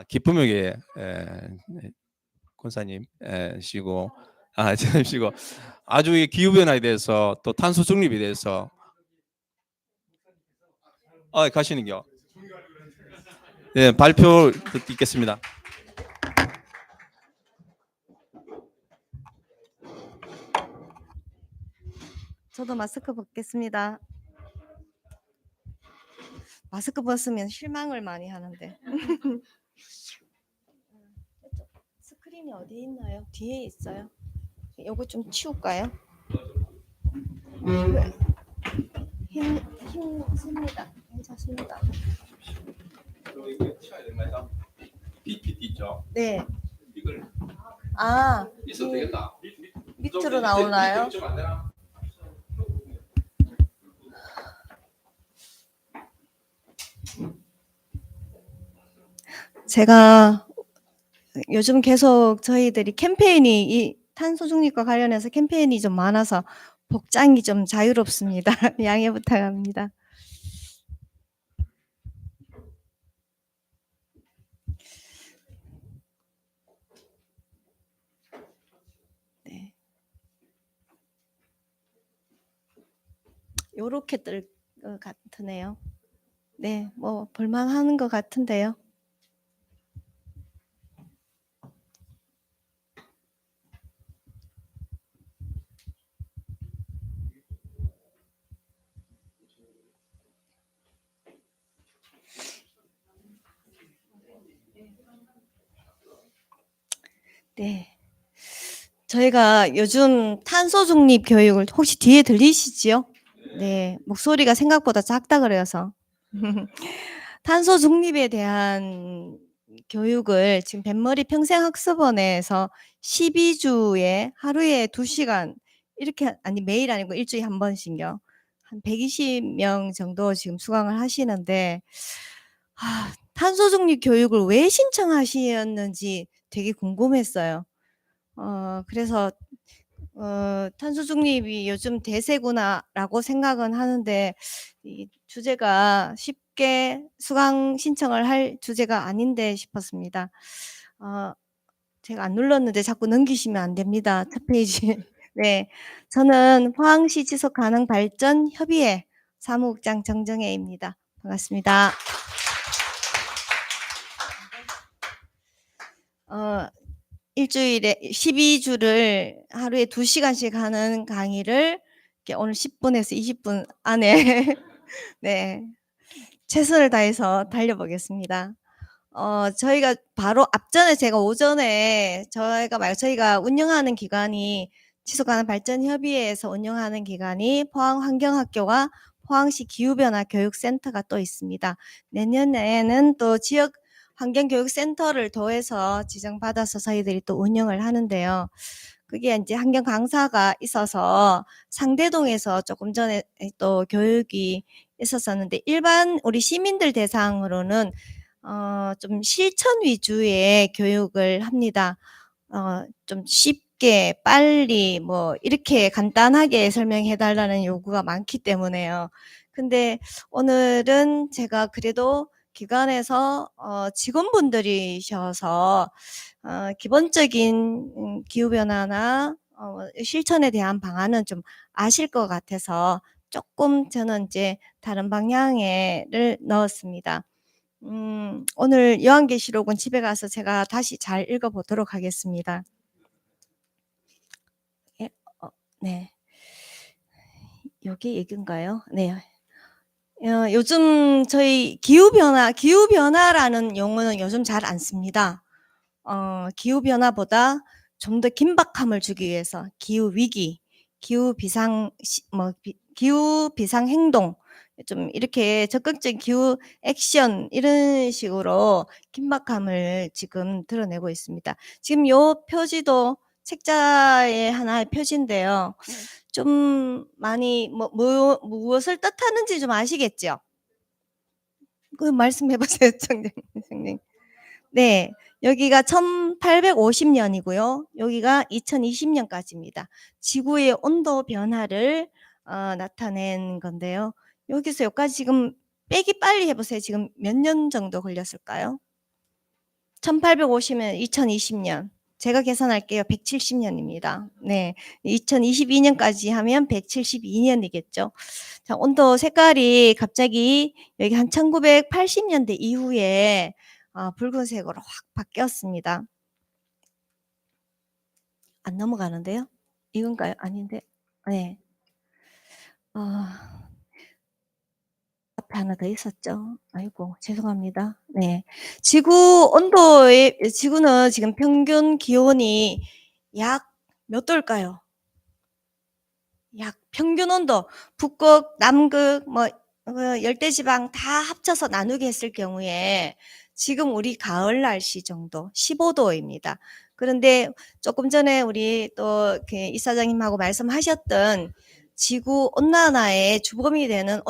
기쁨의 권사님시고 시고 아주 이 기후 변화에 대해서 또 탄소 중립에 대해서 가시는요. 네, 발표 듣겠습니다. 저도 마스크 벗겠습니다. 마스크 벗으면 실망을 많이 하는데. 스크린이 어디 있나요? 뒤에 있어요. 요거 좀 치울까요? 힘씁니다. 괜찮습니다. PPT 있죠? 네. 이걸 있어도 되겠다. 밑으로 나오나요? 제가 요즘 계속 저희들이 캠페인이 이 탄소 중립과 관련해서 캠페인이 좀 많아서 복장이 좀 자유롭습니다. 양해 부탁합니다. 네. 요렇게 뜰 것 같으네요. 네, 뭐 볼만한 것 같은데요. 네. 저희가 요즘 탄소 중립 교육을 혹시 뒤에 들리시지요? 네, 목소리가 생각보다 작다 그래서. 탄소 중립에 대한 교육을 지금 뱃머리 평생학습원에서 12주에 하루에 2시간 이렇게 아니 매일 아니고 일주일에 한 번씩요. 한 120명 정도 지금 수강을 하시는데 탄소 중립 교육을 왜 신청하셨는지 되게 궁금했어요. 그래서 탄소 중립이 요즘 대세구나라고 생각은 하는데 이 주제가 쉽게 수강 신청을 할 주제가 아닌데 싶었습니다. 제가 안 눌렀는데 자꾸 넘기시면 안 됩니다. 첫 페이지. 네, 저는 포항시 지속 가능 발전 협의회 사무국장 정정혜입니다. 반갑습니다. 일주일에 12주를 하루에 2시간씩 하는 강의를 이렇게 오늘 10분에서 20분 안에 네, 최선을 다해서 달려보겠습니다. 저희가 바로 앞전에 제가 오전에 저희가 운영하는 기관이 지속가능 발전협의회에서 운영하는 기관이 포항환경학교와 포항시 기후변화 교육센터가 또 있습니다. 내년에는 또 지역 환경교육센터를 더해서 지정받아서 저희들이 또 운영을 하는데요. 그게 이제 환경 강사가 있어서 상대동에서 조금 전에 또 교육이 있었었는데 일반 우리 시민들 대상으로는 좀 실천 위주의 교육을 합니다. 좀 쉽게 빨리 뭐 이렇게 간단하게 설명해 달라는 요구가 많기 때문에요. 근데 오늘은 제가 그래도 기관에서 직원분들이셔서 기본적인 기후변화나 실천에 대한 방안은 좀 아실 것 같아서 조금 저는 이제 다른 방향을 넣었습니다. 오늘 요한계시록은 집에 가서 제가 다시 잘 읽어보도록 하겠습니다. 네. 여기 얘기인가요? 네. 요즘 저희 기후변화라는 용어는 요즘 잘 안 씁니다. 기후변화보다 좀 더 긴박함을 주기 위해서 기후위기, 기후비상행동 좀 이렇게 적극적인 기후 액션 이런 식으로 긴박함을 지금 드러내고 있습니다. 지금 요 표지도 책자의 하나의 표지인데요. 좀 많이 무엇을 뜻하는지 좀 아시겠죠? 그 말씀해 보세요, 청장 선생님. 네. 여기가 1850년이고요. 여기가 2020년까지입니다. 지구의 온도 변화를 나타낸 건데요. 여기서 여기까지 지금 빼기 빨리 해 보세요. 지금 몇 년 정도 걸렸을까요? 1850년 2020년. 제가 계산할게요. 170년입니다. 네. 2022년까지 하면 172년이겠죠. 자, 온도 색깔이 갑자기 여기 한 1980년대 이후에 붉은색으로 확 바뀌었습니다. 안 넘어가는데요? 이건가요? 아닌데. 네. 앞에 하나 더 있었죠. 아이고, 죄송합니다. 네. 지구는 지금 평균 기온이 약 몇 도일까요? 약 평균 온도, 북극, 남극, 열대지방 다 합쳐서 나누게 했을 경우에 지금 우리 가을 날씨 정도 15도입니다. 그런데 조금 전에 우리 또 이사장님하고 말씀하셨던 지구 온난화의 주범이 되는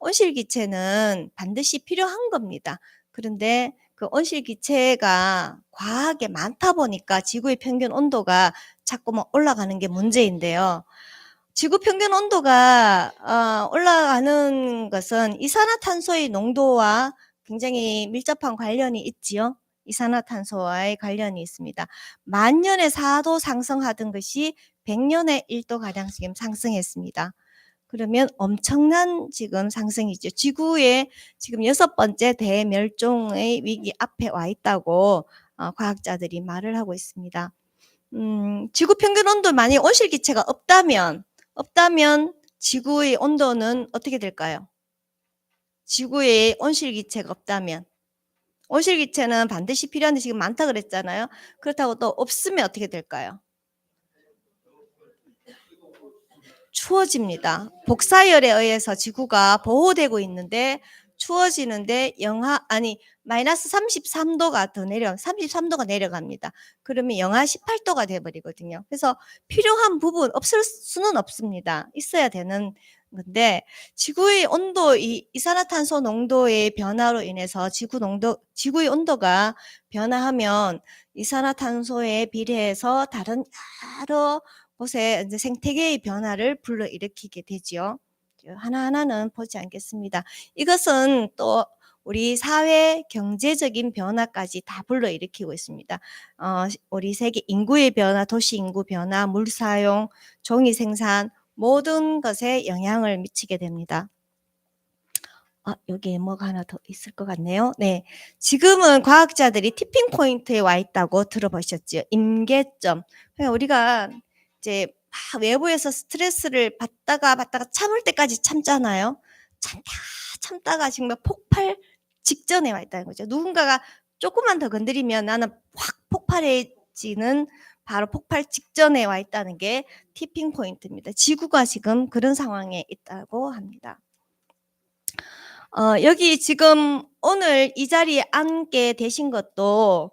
온실기체는 반드시 필요한 겁니다. 그런데 그 온실기체가 과하게 많다 보니까 지구의 평균 온도가 자꾸만 올라가는 게 문제인데요. 지구 평균 온도가 올라가는 것은 이산화탄소의 농도와 굉장히 밀접한 관련이 있지요. 이산화탄소와의 관련이 있습니다. 만년에 4도 상승하던 것이 100년에 1도가량 지금 상승했습니다. 그러면 엄청난 지금 상승이죠. 지구의 지금 6번째 대멸종의 위기 앞에 와 있다고 과학자들이 말을 하고 있습니다. 지구 평균 온도 만약 온실기체가 없다면 지구의 온도는 어떻게 될까요? 지구에 온실기체가 없다면 온실기체는 반드시 필요한데 지금 많다 그랬잖아요. 그렇다고 또 없으면 어떻게 될까요? 추워집니다. 복사열에 의해서 지구가 보호되고 있는데 추워지는데 마이너스 33도가 내려갑니다. 그러면 영하 18도가 돼버리거든요. 그래서 필요한 부분 없을 수는 없습니다. 있어야 되는 건데 지구의 온도, 이산화탄소 농도의 변화로 인해서 지구의 온도가 변화하면 이산화탄소에 비례해서 다른 여러 곳에 이제 생태계의 변화를 불러일으키게 되지요. 하나하나는 보지 않겠습니다. 이것은 또 우리 사회 경제적인 변화까지 다 불러일으키고 있습니다. 우리 세계 인구의 변화, 도시 인구 변화, 물 사용, 종이 생산 모든 것에 영향을 미치게 됩니다. 여기에 뭐가 하나 더 있을 것 같네요. 네. 지금은 과학자들이 티핑 포인트에 와 있다고 들어보셨죠? 임계점. 그러니까 우리가 이제 외부에서 스트레스를 받다가 참을 때까지 참잖아요. 참다가 지금 폭발 직전에 와 있다는 거죠. 누군가가 조금만 더 건드리면 나는 확 폭발해지는 바로 폭발 직전에 와 있다는 게 티핑 포인트입니다. 지구가 지금 그런 상황에 있다고 합니다. 여기 지금 오늘 이 자리에 앉게 되신 것도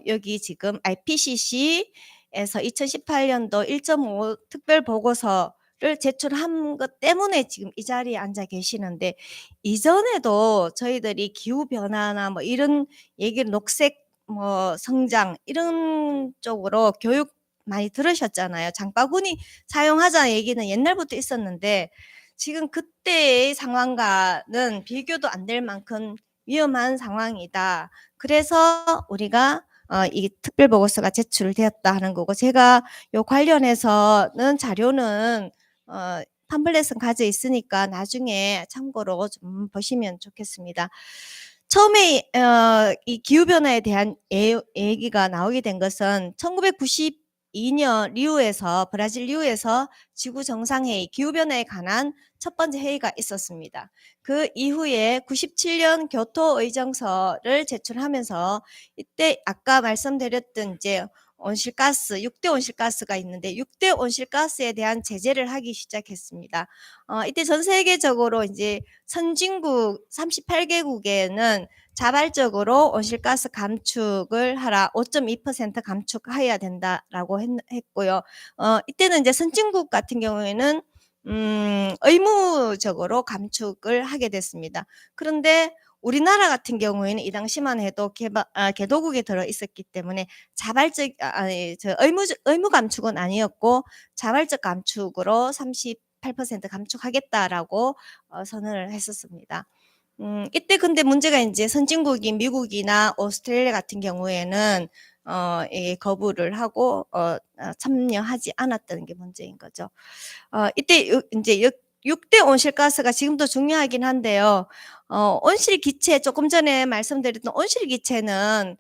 여기 지금 IPCC에서 2018년도 1.5 특별 보고서를 제출한 것 때문에 지금 이 자리에 앉아 계시는데 이전에도 저희들이 기후 변화나 뭐 이런 얘기를 녹색 성장 이런 쪽으로 교육 많이 들으셨잖아요. 장바구니 사용하자는 얘기는 옛날부터 있었는데 지금 그때의 상황과는 비교도 안 될 만큼 위험한 상황이다. 그래서 우리가 이 특별 보고서가 제출되었다 하는 거고 제가 요 관련해서는 자료는 팜플렛은 가져 있으니까 나중에 참고로 좀 보시면 좋겠습니다. 처음에 이 기후 변화에 대한 얘기가 나오게 된 것은 1992년 브라질 리우에서 지구 정상회의 기후 변화에 관한 첫 번째 회의가 있었습니다. 그 이후에 97년 교토 의정서를 제출하면서 이때 아까 말씀드렸던 이제 온실가스, 6대 온실가스가 있는데 6대 온실가스에 대한 제재를 하기 시작했습니다. 이때 전 세계적으로 이제 선진국 38개국에는 자발적으로 온실가스 감축을 하라, 5.2% 감축해야 된다라고 했고요. 이때는 이제 선진국 같은 경우에는 의무적으로 감축을 하게 됐습니다. 그런데 우리나라 같은 경우에는 이 당시만 해도 개도국에 들어 있었기 때문에 자발적 의무 감축은 아니었고 자발적 감축으로 38% 감축하겠다라고 선언을 했었습니다. 이때 근데 문제가 이제 선진국인 미국이나 오스트레일리아 같은 경우에는 거부를 하고 참여하지 않았다는 게 문제인 거죠. 이때 이제 6대 온실가스가 지금도 중요하긴 한데요. 온실기체, 조금 전에 말씀드렸던 온실기체는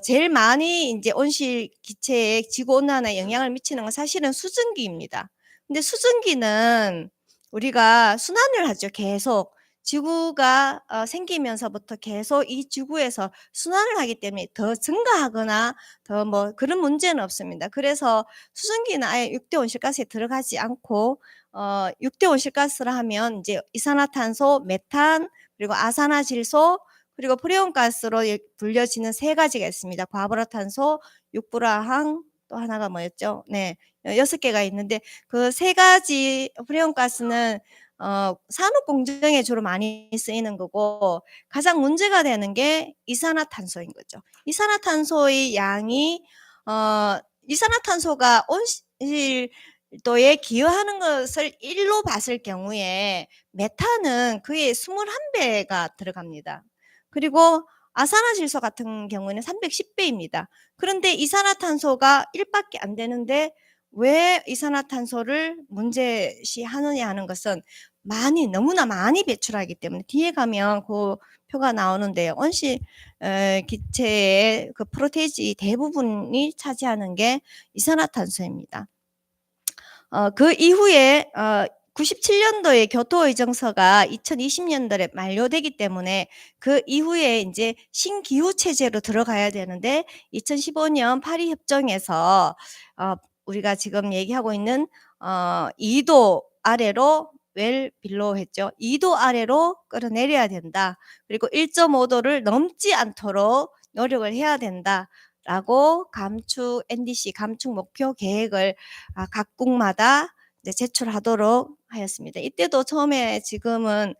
제일 많이 이제 온실기체에 지구온난화에 영향을 미치는 건 사실은 수증기입니다. 근데 수증기는 우리가 순환을 하죠. 계속. 지구가 생기면서부터 계속 이 지구에서 순환을 하기 때문에 더 증가하거나 더 뭐 그런 문제는 없습니다. 그래서 수증기는 아예 6대 온실가스에 들어가지 않고 6대 온실가스라 하면 이제 이산화탄소, 메탄, 그리고 아산화질소, 그리고 프레온가스로 불려지는 세 가지가 있습니다. 과불화탄소, 육불화황, 또 하나가 뭐였죠? 네, 6개가 있는데 그 세 가지 프레온가스는 산업 공정에 주로 많이 쓰이는 거고 가장 문제가 되는 게 이산화탄소인 거죠. 이산화탄소의 양이 이산화탄소가 온실도에 기여하는 것을 1로 봤을 경우에 메탄은 그의 21배가 들어갑니다. 그리고 아산화질소 같은 경우에는 310배입니다. 그런데 이산화탄소가 1밖에 안 되는데 왜 이산화탄소를 문제시하느냐 하는 것은 너무나 많이 배출하기 때문에 뒤에 가면 그 표가 나오는데요. 온실 기체의 그 프로테이지 대부분이 차지하는 게 이산화탄소입니다. 그 이후에 97년도에 교토의정서가 2020년도에 만료되기 때문에 그 이후에 이제 신기후 체제로 들어가야 되는데 2015년 파리 협정에서 우리가 지금 얘기하고 있는 2도 아래로 웰빌로 했죠. 2도 아래로 끌어내려야 된다. 그리고 1.5도를 넘지 않도록 노력을 해야 된다라고 감축 NDC 감축 목표 계획을 각국마다 이제 제출하도록 하였습니다. 이때도 처음에 지금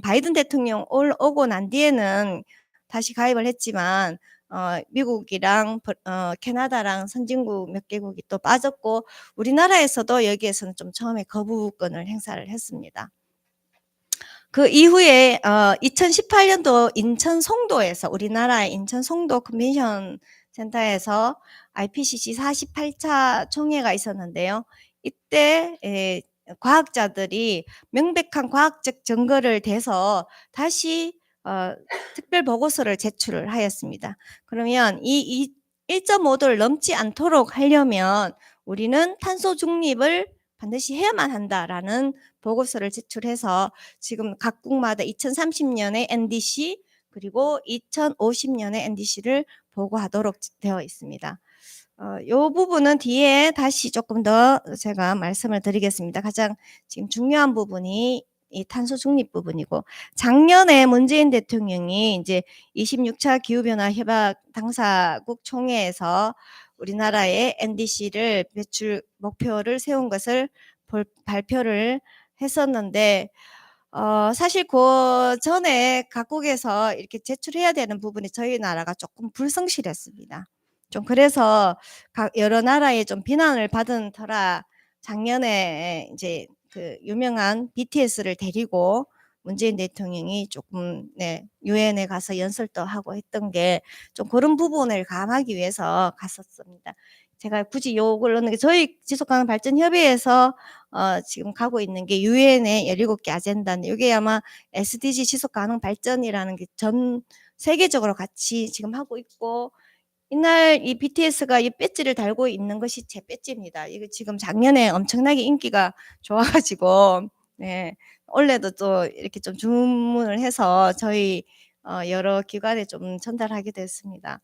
바이든 대통령 오고 난 뒤에는 다시 가입을 했지만 미국이랑 캐나다랑 선진국 몇 개국이 또 빠졌고 우리나라에서도 여기에서는 좀 처음에 거부권을 행사를 했습니다. 그 이후에 2018년도 인천 송도에서 우리나라의 인천 송도 컨벤션 센터에서 IPCC 48차 총회가 있었는데요. 이때 과학자들이 명백한 과학적 증거를 대서 다시 특별 보고서를 제출을 하였습니다. 그러면 이 1.5도를 넘지 않도록 하려면 우리는 탄소 중립을 반드시 해야만 한다라는 보고서를 제출해서 지금 각국마다 2030년에 NDC 그리고 2050년에 NDC를 보고하도록 되어 있습니다. 이 부분은 뒤에 다시 조금 더 제가 말씀을 드리겠습니다. 가장 지금 중요한 부분이 이 탄소 중립 부분이고 작년에 문재인 대통령이 이제 26차 기후변화 협약 당사국 총회에서 우리나라의 NDC를 배출 목표를 세운 것을 발표를 했었는데 사실 그 전에 각국에서 이렇게 제출해야 되는 부분이 저희 나라가 조금 불성실했습니다. 좀 그래서 여러 나라에 좀 비난을 받은 터라 작년에 이제 그 유명한 BTS를 데리고 문재인 대통령이 조금 유엔에 가서 연설도 하고 했던 게 좀 그런 부분을 감하기 위해서 갔었습니다. 제가 굳이 요걸 넣는 게 저희 지속가능 발전 협의회에서 지금 가고 있는 게 유엔의 17개 아젠다인데 이게 아마 SDG 지속가능 발전이라는 게 전 세계적으로 같이 지금 하고 있고 이날 이 BTS가 이 배지를 달고 있는 것이 제 배지입니다. 이거 지금 작년에 엄청나게 인기가 좋아가지고 올해도 또 이렇게 좀 주문을 해서 저희 여러 기관에 좀 전달하게 됐습니다.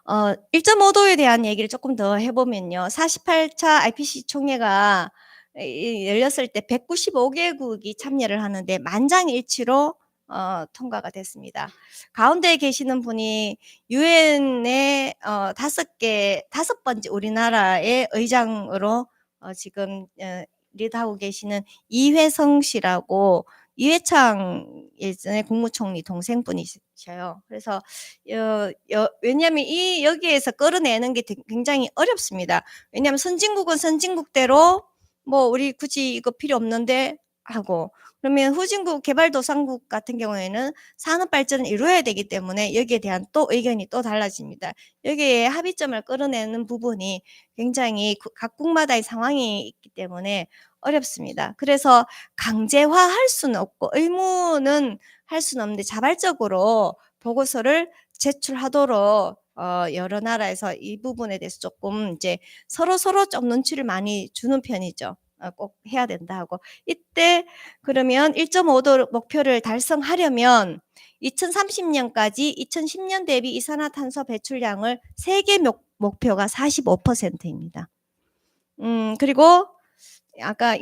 1.5도에 대한 얘기를 조금 더 해보면요. 48차 IPCC 총회가 열렸을 때 195개국이 참여를 하는데 만장일치로 통과가 됐습니다. 가운데에 계시는 분이 유엔의 다섯 번째 우리나라의 의장으로 지금 리드하고 계시는 이회성 씨라고 이회창 예전에 국무총리 동생분이셔요. 그래서 왜냐하면 여기에서 끌어내는 게 굉장히 어렵습니다. 왜냐하면 선진국은 선진국대로 뭐 우리 굳이 이거 필요 없는데 하고, 그러면 후진국 개발도상국 같은 경우에는 산업 발전을 이루어야 되기 때문에 여기에 대한 또 의견이 또 달라집니다. 여기에 합의점을 끌어내는 부분이 굉장히 각국마다의 상황이 있기 때문에 어렵습니다. 그래서 강제화할 수는 없고 의무는 할 수는 없는데 자발적으로 보고서를 제출하도록 여러 나라에서 이 부분에 대해서 조금 이제 서로 좀 눈치를 많이 주는 편이죠. 꼭 해야 된다 하고. 이때 그러면 1.5도 목표를 달성하려면 2030년까지 2010년 대비 이산화탄소 배출량을 세계 목표가 45%입니다. 그리고 아까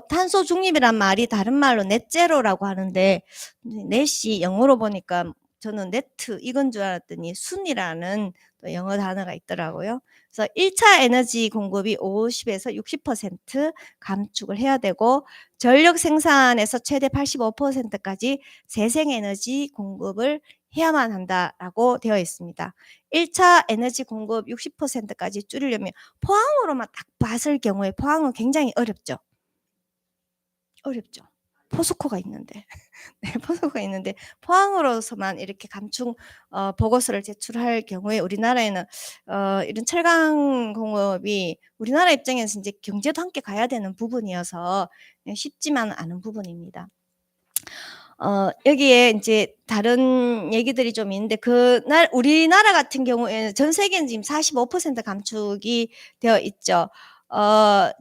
탄소 중립이란 말이 다른 말로 넷제로라고 하는데, 넷이 영어로 보니까 저는 네트 이건 줄 알았더니 순이라는 또 영어 단어가 있더라고요. 그래서 1차 에너지 공급이 50에서 60% 감축을 해야 되고, 전력 생산에서 최대 85%까지 재생에너지 공급을 해야만 한다라고 되어 있습니다. 1차 에너지 공급 60%까지 줄이려면 포항으로만 딱 봤을 경우에 포항은 굉장히 어렵죠. 포스코가 있는데. 네, 포스코가 있는데 포항으로서만 이렇게 감축 보고서를 제출할 경우에 우리나라에는 이런 철강 공업이 우리나라 입장에서 이제 경제도 함께 가야 되는 부분이어서 쉽지만 않은 부분입니다. 여기에 이제 다른 얘기들이 좀 있는데, 우리나라 같은 경우에는 전 세계는 지금 45% 감축이 되어 있죠.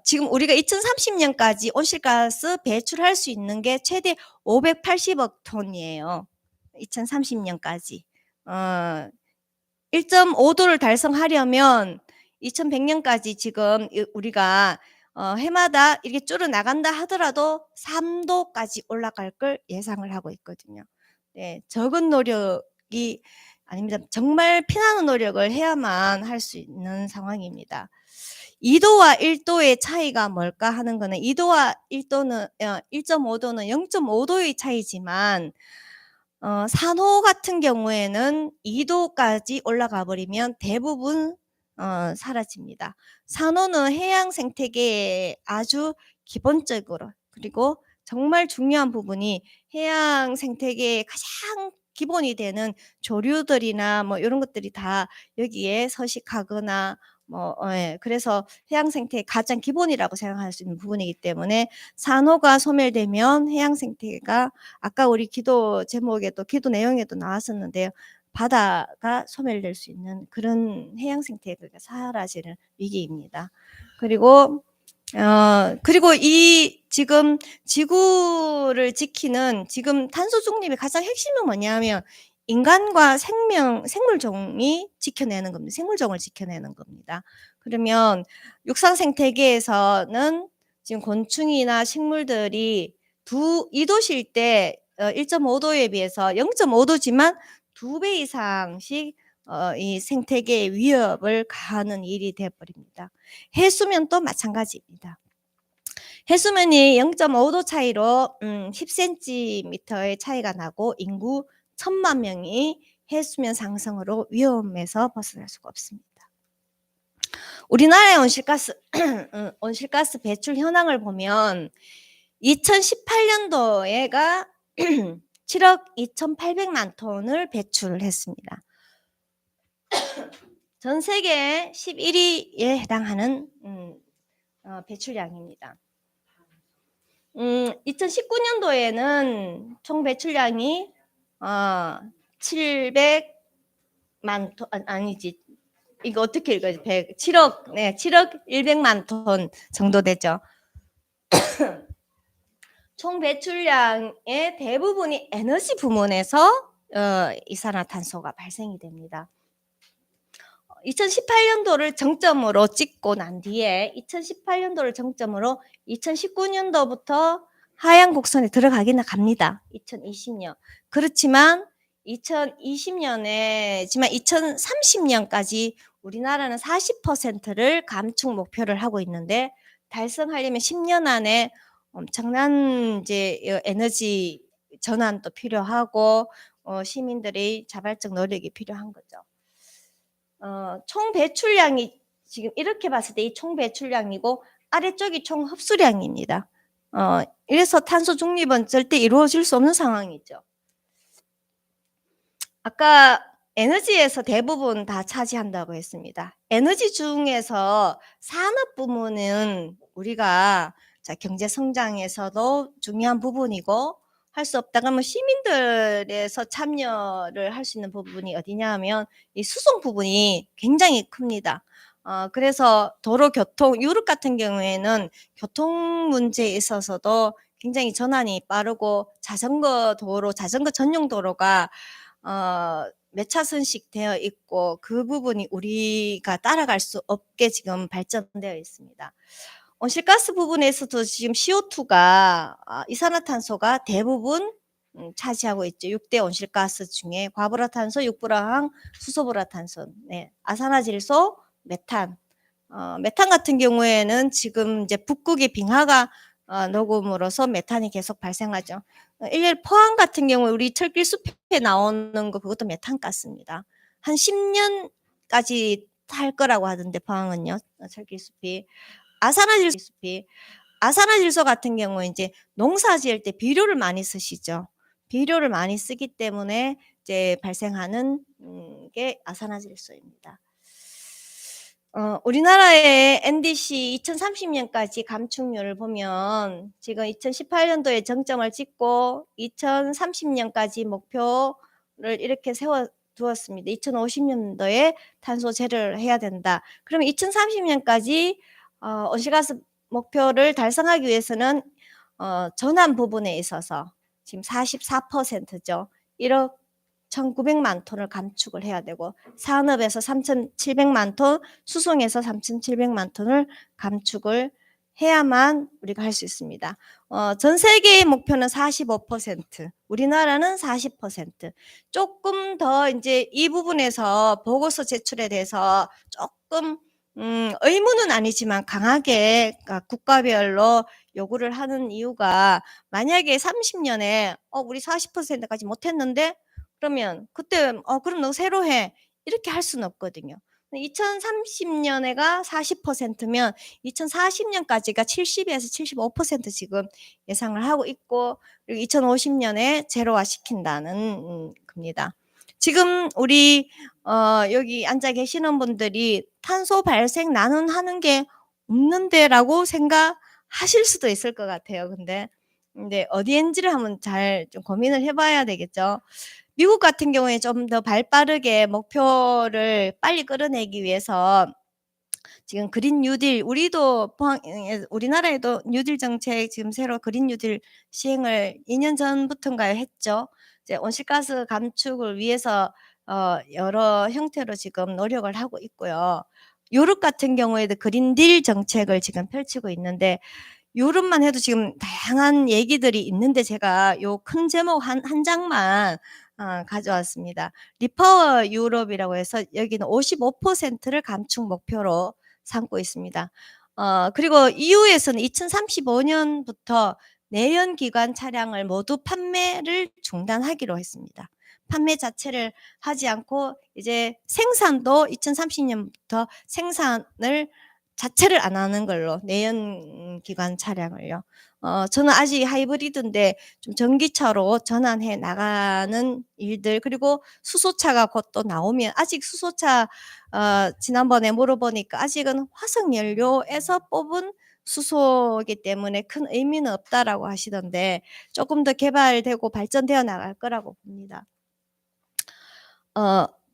지금 우리가 2030년까지 온실가스 배출할 수 있는 게 최대 580억 톤이에요. 2030년까지. 1.5도를 달성하려면 2100년까지 지금 우리가 해마다 이렇게 줄어나간다 하더라도 3도까지 올라갈 걸 예상을 하고 있거든요. 네, 적은 노력이 아닙니다. 정말 피나는 노력을 해야만 할 수 있는 상황입니다. 2도와 1도의 차이가 뭘까 하는 거는 2도와 1도는 1.5도는 0.5도의 차이지만 산호 같은 경우에는 2도까지 올라가 버리면 대부분 사라집니다. 산호는 해양 생태계에 아주 기본적으로, 그리고 정말 중요한 부분이 해양 생태계의 가장 기본이 되는 조류들이나 뭐 이런 것들이 다 여기에 서식하거나 그래서 해양 생태의 가장 기본이라고 생각할 수 있는 부분이기 때문에 산호가 소멸되면 해양 생태계가, 아까 우리 기도 제목에도 기도 내용에도 나왔었는데요. 바다가 소멸될 수 있는 그런 해양 생태계가 사라지는 위기입니다. 그리고 이 지금 지구를 지키는 지금 탄소 중립의 가장 핵심은 뭐냐면 인간과 생물종이 지켜내는 겁니다. 생물종을 지켜내는 겁니다. 그러면 육상 생태계에서는 지금 곤충이나 식물들이 2도실 때 1.5도에 비해서 0.5도지만 2배 이상씩 이 생태계의 위협을 가하는 일이 되어버립니다. 해수면도 마찬가지입니다. 해수면이 0.5도 차이로 10cm의 차이가 나고 인구 1000만 명이 해수면 상승으로 위험에서 벗어날 수가 없습니다. 우리나라의 온실가스 배출 현황을 보면 2018년도에가 7억 2,800만 톤을 배출을 했습니다. 전 세계 11위에 해당하는 배출량입니다. 2019년도에는 총 배출량이 700만 톤, 아니지, 이거 어떻게 읽어야지? 7억 100만 톤 정도 되죠. 총 배출량의 대부분이 에너지 부문에서 이산화탄소가 발생이 됩니다. 2018년도를 정점으로 찍고 난 뒤에 2018년도를 정점으로 2019년도부터 하향 곡선에 들어가긴 갑니다. 2020년. 그렇지만 2030년까지 우리나라는 40%를 감축 목표를 하고 있는데 달성하려면 10년 안에 엄청난 이제 에너지 전환도 필요하고 시민들의 자발적 노력이 필요한 거죠. 총 배출량이 지금 이렇게 봤을 때 이 총 배출량이고 아래쪽이 총 흡수량입니다. 이래서 탄소 중립은 절대 이루어질 수 없는 상황이죠. 아까 에너지에서 대부분 다 차지한다고 했습니다. 에너지 중에서 산업 부문은 우리가 경제 성장에서도 중요한 부분이고 할 수 없다 그러면 시민들에서 참여를 할 수 있는 부분이 어디냐 하면 이 수송 부분이 굉장히 큽니다. 그래서 도로 교통, 유럽 같은 경우에는 교통 문제에 있어서도 굉장히 전환이 빠르고 자전거 도로, 자전거 전용 도로가 몇 차선씩 되어 있고 그 부분이 우리가 따라갈 수 없게 지금 발전되어 있습니다. 온실가스 부분에서도 지금 CO2가 이산화탄소가 대부분 차지하고 있죠. 6대 온실가스 중에 과불화탄소, 육불화황, 수소불화탄소, 네, 아산화질소, 메탄. 메탄 같은 경우에는 지금 이제 북극의 빙하가 녹음으로써 메탄이 계속 발생하죠. 일일 포항 같은 경우 우리 철길 숲에 나오는 거 그것도 메탄 가스입니다. 한 10년까지 탈 거라고 하던데 포항은요. 철길 숲이. 아산화질소 같은 경우 이제 농사 지을 때 비료를 많이 쓰시죠. 비료를 많이 쓰기 때문에 이제 발생하는 게 아산화질소입니다. 우리나라의 NDC 2030년까지 감축률을 보면 지금 2018년도에 정점을 찍고 2030년까지 목표를 이렇게 세워두었습니다. 2050년도에 탄소 제로를 해야 된다. 그러면 2030년까지 온실가스 목표를 달성하기 위해서는 전환 부분에 있어서 지금 44%죠. 1억 1,900만 톤을 감축을 해야 되고 산업에서 3,700만 톤, 수송에서 3,700만 톤을 감축을 해야만 우리가 할 수 있습니다. 전 세계의 목표는 45%, 우리나라는 40%. 조금 더 이제 이 부분에서 보고서 제출에 대해서 조금 의무는 아니지만 강하게 국가별로 요구를 하는 이유가 만약에 30년에 우리 40%까지 못했는데 그러면 그때 그럼 너 새로 해 이렇게 할 수는 없거든요. 2030년에가 40%면 2040년까지가 70에서 75% 지금 예상을 하고 있고 그리고 2050년에 제로화 시킨다는 겁니다. 지금 우리 여기 앉아 계시는 분들이 탄소 발생 나는 하는 게 없는데라고 생각하실 수도 있을 것 같아요. 근데 어디엔지를 한번 잘 좀 고민을 해봐야 되겠죠. 미국 같은 경우에 좀 더 발빠르게 목표를 빨리 끌어내기 위해서 지금 그린 뉴딜 우리나라에도 뉴딜 정책 지금 새로 그린 뉴딜 시행을 2년 전부터인가요 했죠. 이제 온실가스 감축을 위해서 여러 형태로 지금 노력을 하고 있고요. 유럽 같은 경우에도 그린딜 정책을 지금 펼치고 있는데 유럽만 해도 지금 다양한 얘기들이 있는데 제가 요 큰 제목 한 장만 가져왔습니다. 리파워 유럽이라고 해서 여기는 55%를 감축 목표로 삼고 있습니다. 그리고 EU에서는 2035년부터 내연기관 차량을 모두 판매를 중단하기로 했습니다. 판매 자체를 하지 않고 이제 생산도 2030년부터 생산을 자체를 안 하는 걸로 내연기관 차량을요. 저는 아직 하이브리드인데 좀 전기차로 전환해 나가는 일들 그리고 수소차가 곧 또 나오면 아직 수소차 지난번에 물어보니까 아직은 화석연료에서 뽑은 수소이기 때문에 큰 의미는 없다라고 하시던데 조금 더 개발되고 발전되어 나갈 거라고 봅니다.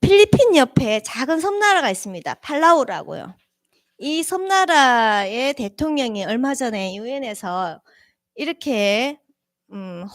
필리핀 옆에 작은 섬나라가 있습니다. 팔라우라고요. 이 섬나라의 대통령이 얼마 전에 유엔에서 이렇게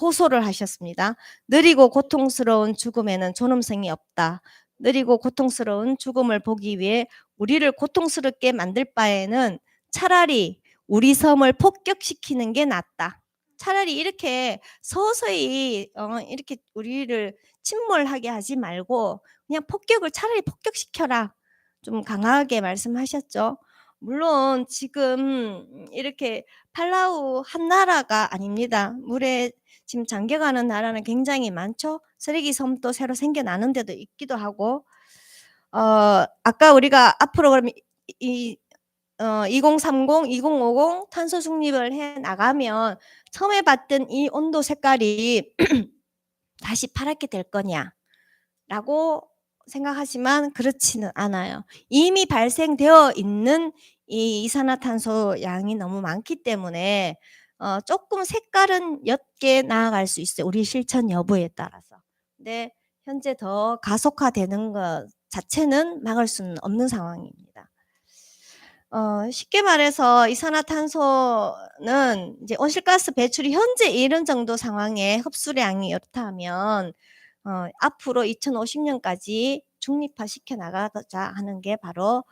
호소를 하셨습니다. 느리고 고통스러운 죽음에는 존엄성이 없다. 느리고 고통스러운 죽음을 보기 위해 우리를 고통스럽게 만들 바에는 차라리 우리 섬을 폭격시키는 게 낫다. 차라리 이렇게 서서히 이렇게 우리를 침몰하게 하지 말고 그냥 폭격을 차라리 폭격시켜라. 좀 강하게 말씀하셨죠. 물론 지금 이렇게 팔라우 한 나라가 아닙니다. 물에 지금 잠겨가는 나라는 굉장히 많죠. 쓰레기 섬도 새로 생겨나는 데도 있기도 하고 아까 우리가 앞으로 그럼 2030, 2050 탄소 중립을 해 나가면 처음에 봤던 이 온도 색깔이 다시 파랗게 될 거냐라고 생각하지만 그렇지는 않아요. 이미 발생되어 있는 이 이산화탄소 양이 너무 많기 때문에 조금 색깔은 옅게 나아갈 수 있어요. 우리 실천 여부에 따라서. 근데 현재 더 가속화되는 것 자체는 막을 수는 없는 상황입니다. 쉽게 말해서 이산화탄소는 이제 온실가스 배출이 현재 이런 정도 상황에 흡수량이 이렇다면 앞으로 2050년까지 중립화시켜 나가자 하는 게 바로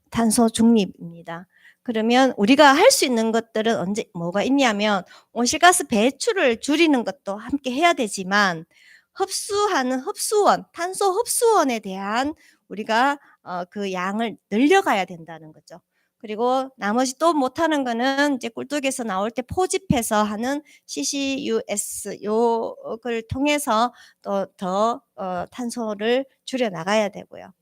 탄소 중립입니다. 그러면 우리가 할 수 있는 것들은 뭐가 있냐면 온실가스 배출을 줄이는 것도 함께 해야 되지만 흡수하는 흡수원, 탄소 흡수원에 대한 우리가 그 양을 늘려가야 된다는 거죠. 그리고 나머지 또 못하는 거는 이제 꿀뚝에서 나올 때 포집해서 하는 CCUS 요걸 통해서 또 더 탄소를 줄여 나가야 되고요.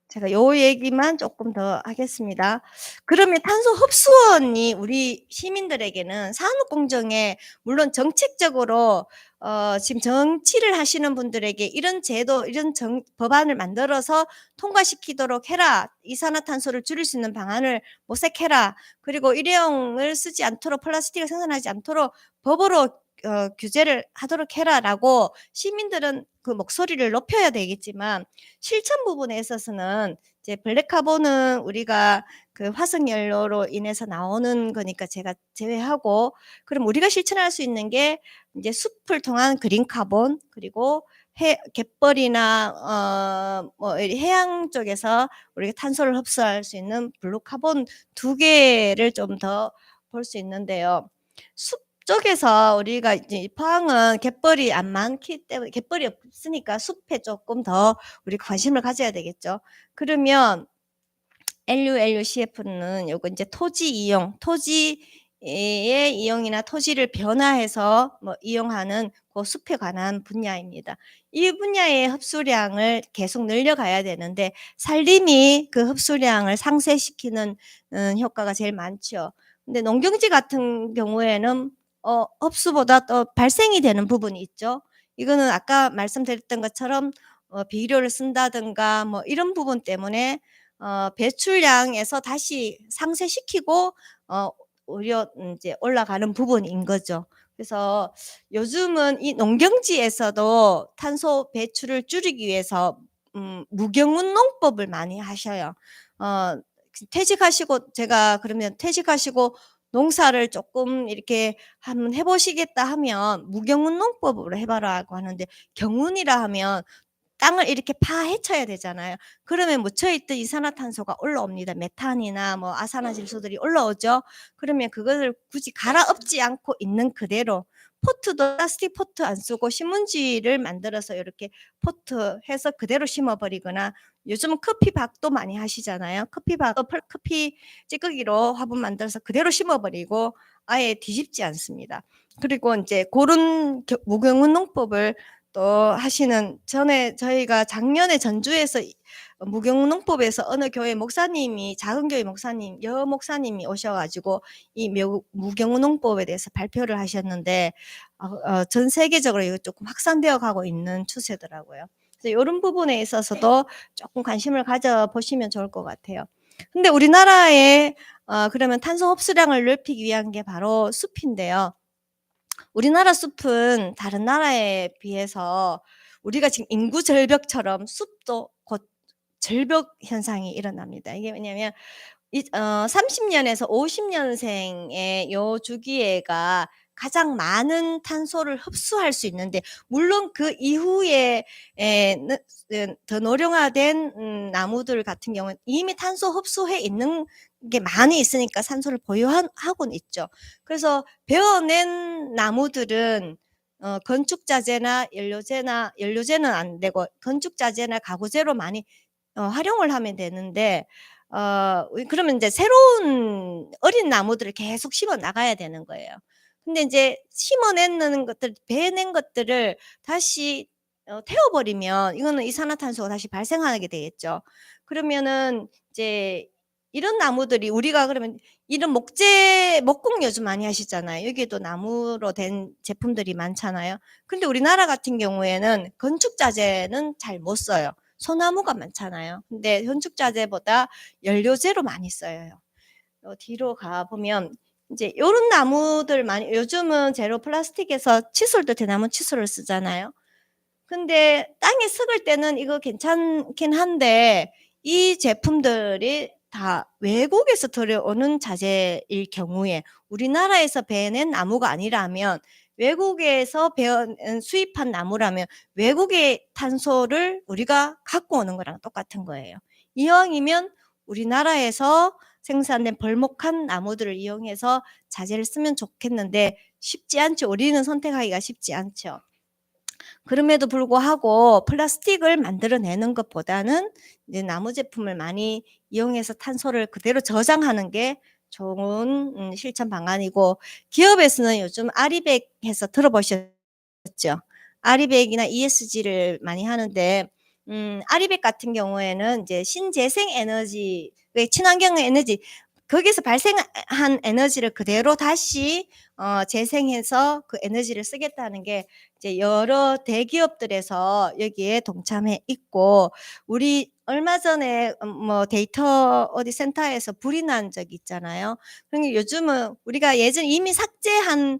제가 요 얘기만 조금 더 하겠습니다. 그러면 탄소 흡수원이 우리 시민들에게는 산업공정에 물론 정책적으로 지금 정치를 하시는 분들에게 이런 제도, 이런 법안을 만들어서 통과시키도록 해라. 이산화탄소를 줄일 수 있는 방안을 모색해라. 그리고 일회용을 쓰지 않도록 플라스틱을 생산하지 않도록 법으로 규제를 하도록 해라라고 시민들은 그 목소리를 높여야 되겠지만 실천 부분에 있어서는 이제 블랙카본은 우리가 그 화석연료로 인해서 나오는 거니까 제가 제외하고 그럼 우리가 실천할 수 있는 게 이제 숲을 통한 그린카본 그리고 갯벌이나 뭐 해양 쪽에서 우리가 탄소를 흡수할 수 있는 블루카본 2개를 좀 더 볼 수 있는데요. 숲 쪽에서 우리가 이제 포항은 갯벌이 안 많기 때문에 갯벌이 없으니까 숲에 조금 더 우리가 관심을 가져야 되겠죠. 그러면 LULUCF는 요거 이제 토지 이용, 토지의 이용이나 토지를 변화해서 뭐 이용하는 그 숲에 관한 분야입니다. 이 분야의 흡수량을 계속 늘려가야 되는데 산림이 그 흡수량을 상쇄시키는 효과가 제일 많죠. 근데 농경지 같은 경우에는 흡수보다 또 발생이 되는 부분이 있죠. 이거는 아까 말씀드렸던 것처럼 비료를 쓴다든가 뭐 이런 부분 때문에 배출량에서 다시 상쇄시키고 오히려 이제 올라가는 부분인 거죠. 그래서 요즘은 이 농경지에서도 탄소 배출을 줄이기 위해서 무경운 농법을 많이 하셔요. 퇴직하시고 제가 그러면 퇴직하시고 농사를 조금 이렇게 한번 해보시겠다 하면 무경운 농법으로 해봐라고 하는데 경운이라 하면 땅을 이렇게 파헤쳐야 되잖아요. 그러면 묻혀있던 이산화탄소가 올라옵니다. 메탄이나 뭐 아산화질소들이 올라오죠. 그러면 그것을 굳이 갈아엎지 않고 있는 그대로 포트도 플라스틱 포트 안 쓰고 신문지를 만들어서 이렇게 포트 해서 그대로 심어버리거나 요즘은 커피박도 많이 하시잖아요. 커피박도 커피 찌꺼기로 화분 만들어서 그대로 심어버리고 아예 뒤집지 않습니다. 그리고 이제 그런 무경운 농법을 또 하시는 전에 저희가 작년에 전주에서 무경운 농법에서 어느 교회 목사님이 작은 교회 목사님 여 목사님이 오셔가지고 이 무경운 농법에 대해서 발표를 하셨는데 전 세계적으로 이거 조금 확산되어 가고 있는 추세더라고요. 그래서 이런 부분에 있어서도 조금 관심을 가져 보시면 좋을 것 같아요. 근데 우리나라에 그러면 탄소 흡수량을 넓히기 위한 게 바로 숲인데요. 우리나라 숲은 다른 나라에 비해서 우리가 지금 인구 절벽처럼 숲도 곧 절벽 현상이 일어납니다. 이게 왜냐면 30년에서 50년생의 요 주기애가 가장 많은 탄소를 흡수할 수 있는데, 물론 그 이후에 더 노령화된 나무들 같은 경우는 이미 탄소 흡수해 있는 게 많이 있으니까 산소를 보유하고는 있죠. 그래서 베어낸 나무들은 건축자재나 연료제는 안 되고 건축자재나 가구재로 많이 활용을 하면 되는데, 그러면 이제 새로운 어린 나무들을 계속 심어 나가야 되는 거예요. 근데 이제 심어내는 것들, 베어낸 것들을 다시 태워버리면 이거는 이산화탄소가 다시 발생하게 되겠죠. 그러면은 이제 이런 나무들이 우리가 그러면 이런 목공 요즘 많이 하시잖아요. 여기에도 나무로 된 제품들이 많잖아요. 근데 우리나라 같은 경우에는 건축자재는 잘 못 써요. 소나무가 많잖아요. 근데 건축자재보다 연료재로 많이 써요. 뒤로 가보면 이제 요런 나무들 많이, 요즘은 제로 플라스틱에서 칫솔도 대나무 칫솔을 쓰잖아요. 근데 땅에 섞을 때는 이거 괜찮긴 한데 이 제품들이 다 외국에서 들여오는 자재일 경우에 우리나라에서 베어낸 나무가 아니라면, 외국에서 수입한 나무라면 외국의 탄소를 우리가 갖고 오는 거랑 똑같은 거예요. 이왕이면 우리나라에서 생산된 벌목한 나무들을 이용해서 자재를 쓰면 좋겠는데 쉽지 않죠. 우리는 선택하기가 쉽지 않죠. 그럼에도 불구하고 플라스틱을 만들어내는 것보다는 이제 나무 제품을 많이 이용해서 탄소를 그대로 저장하는 게 좋은 실천 방안이고, 기업에서는 요즘 아리백 해서 들어보셨죠? 아리백이나 ESG를 많이 하는데, 아리백 같은 경우에는 이제 신재생 에너지, 친환경 에너지, 거기서 발생한 에너지를 그대로 다시 재생해서 그 에너지를 쓰겠다는 게 이제 여러 대기업들에서 여기에 동참해 있고, 우리 얼마 전에 뭐 데이터 어디 센터에서 불이 난 적이 있잖아요. 그러니까 요즘은 우리가 예전 이미 삭제한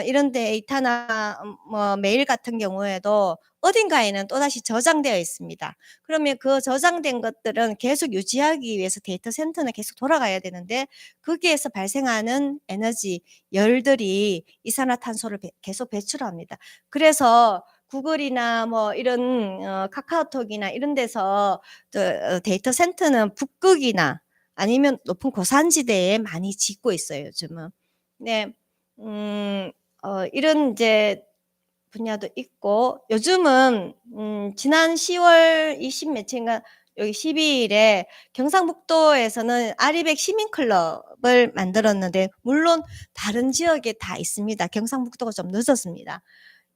이런 데이터나 뭐 메일 같은 경우에도 어딘가에는 또다시 저장되어 있습니다. 그러면 그 저장된 것들은 계속 유지하기 위해서 데이터 센터는 계속 돌아가야 되는데, 거기에서 발생하는 에너지, 열들이 이산화탄소를 계속 배출합니다. 그래서 구글이나 뭐 이런 카카오톡이나 이런 데서 데이터 센터는 북극이나 아니면 높은 고산지대에 많이 짓고 있어요, 요즘은. 네, 이런 이제 분야도 있고, 요즘은 지난 10월 20 며칠인가 여기 12일에 경상북도에서는 아리백 시민클럽을 만들었는데, 물론 다른 지역에 다 있습니다. 경상북도가 좀 늦었습니다.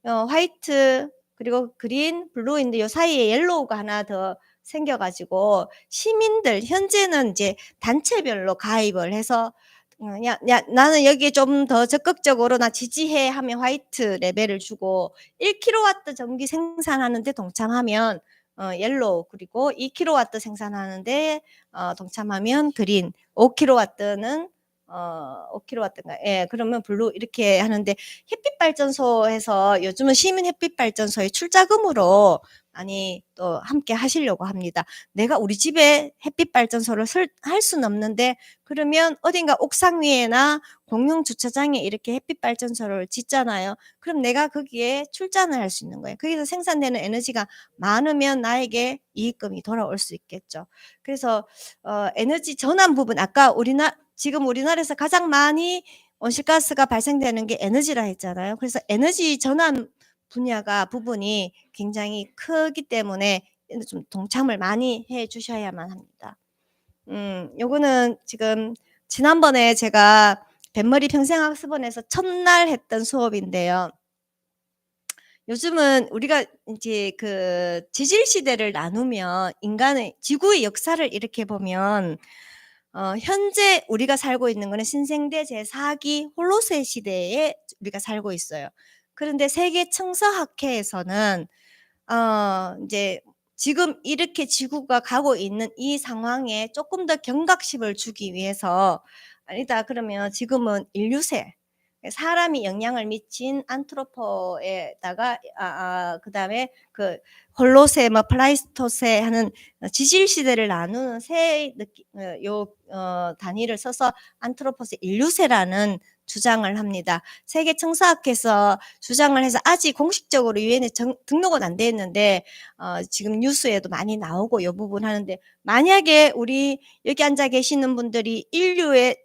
화이트 그리고 그린, 블루인데 요 사이에 옐로우가 하나 더 생겨가지고 시민들, 현재는 이제 단체별로 가입을 해서 나는 여기에 좀 더 적극적으로 나 지지해 하면 화이트 레벨을 주고, 1kW 전기 생산하는데 동참하면 옐로우, 그리고 2kW 생산하는데 동참하면 그린, 5kW는 5kW인가? 예, 그러면 블루, 이렇게 하는데, 햇빛 발전소에서 요즘은 시민 햇빛 발전소의 출자금으로 많이 또 함께 하시려고 합니다. 내가 우리 집에 햇빛 발전소를 할 수는 없는데, 그러면 어딘가 옥상 위에나 공용 주차장에 이렇게 햇빛 발전소를 짓잖아요. 그럼 내가 거기에 출전을 할 수 있는 거예요. 거기서 생산되는 에너지가 많으면 나에게 이익금이 돌아올 수 있겠죠. 그래서 에너지 전환 부분, 아까 지금 우리나라에서 가장 많이 온실가스가 발생되는 게 에너지라 했잖아요. 그래서 에너지 전환 부분이 굉장히 크기 때문에 좀 동참을 많이 해 주셔야만 합니다. 요거는 지금 지난번에 제가 뱃머리 평생학습원에서 첫날 했던 수업인데요. 요즘은 우리가 이제 그 지질 시대를 나누면, 인간의 지구의 역사를 이렇게 보면 현재 우리가 살고 있는 거는 신생대 제4기 홀로세 시대에 우리가 살고 있어요. 그런데 세계 청서학회에서는 이제 지금 이렇게 지구가 가고 있는 이 상황에 조금 더 경각심을 주기 위해서, 아니다 그러면 지금은 인류세, 사람이 영향을 미친 안트로포에다가 그다음에 그 홀로세, 뭐 플라이스토세 하는 지질 시대를 나누는 새 단위를 써서 안트로포세 인류세라는 주장을 합니다. 세계 청소학회에서 주장을 해서 아직 공식적으로 유엔에 등록은 안 돼 있는데 지금 뉴스에도 많이 나오고 이 부분 하는데, 만약에 우리 여기 앉아 계시는 분들이 인류의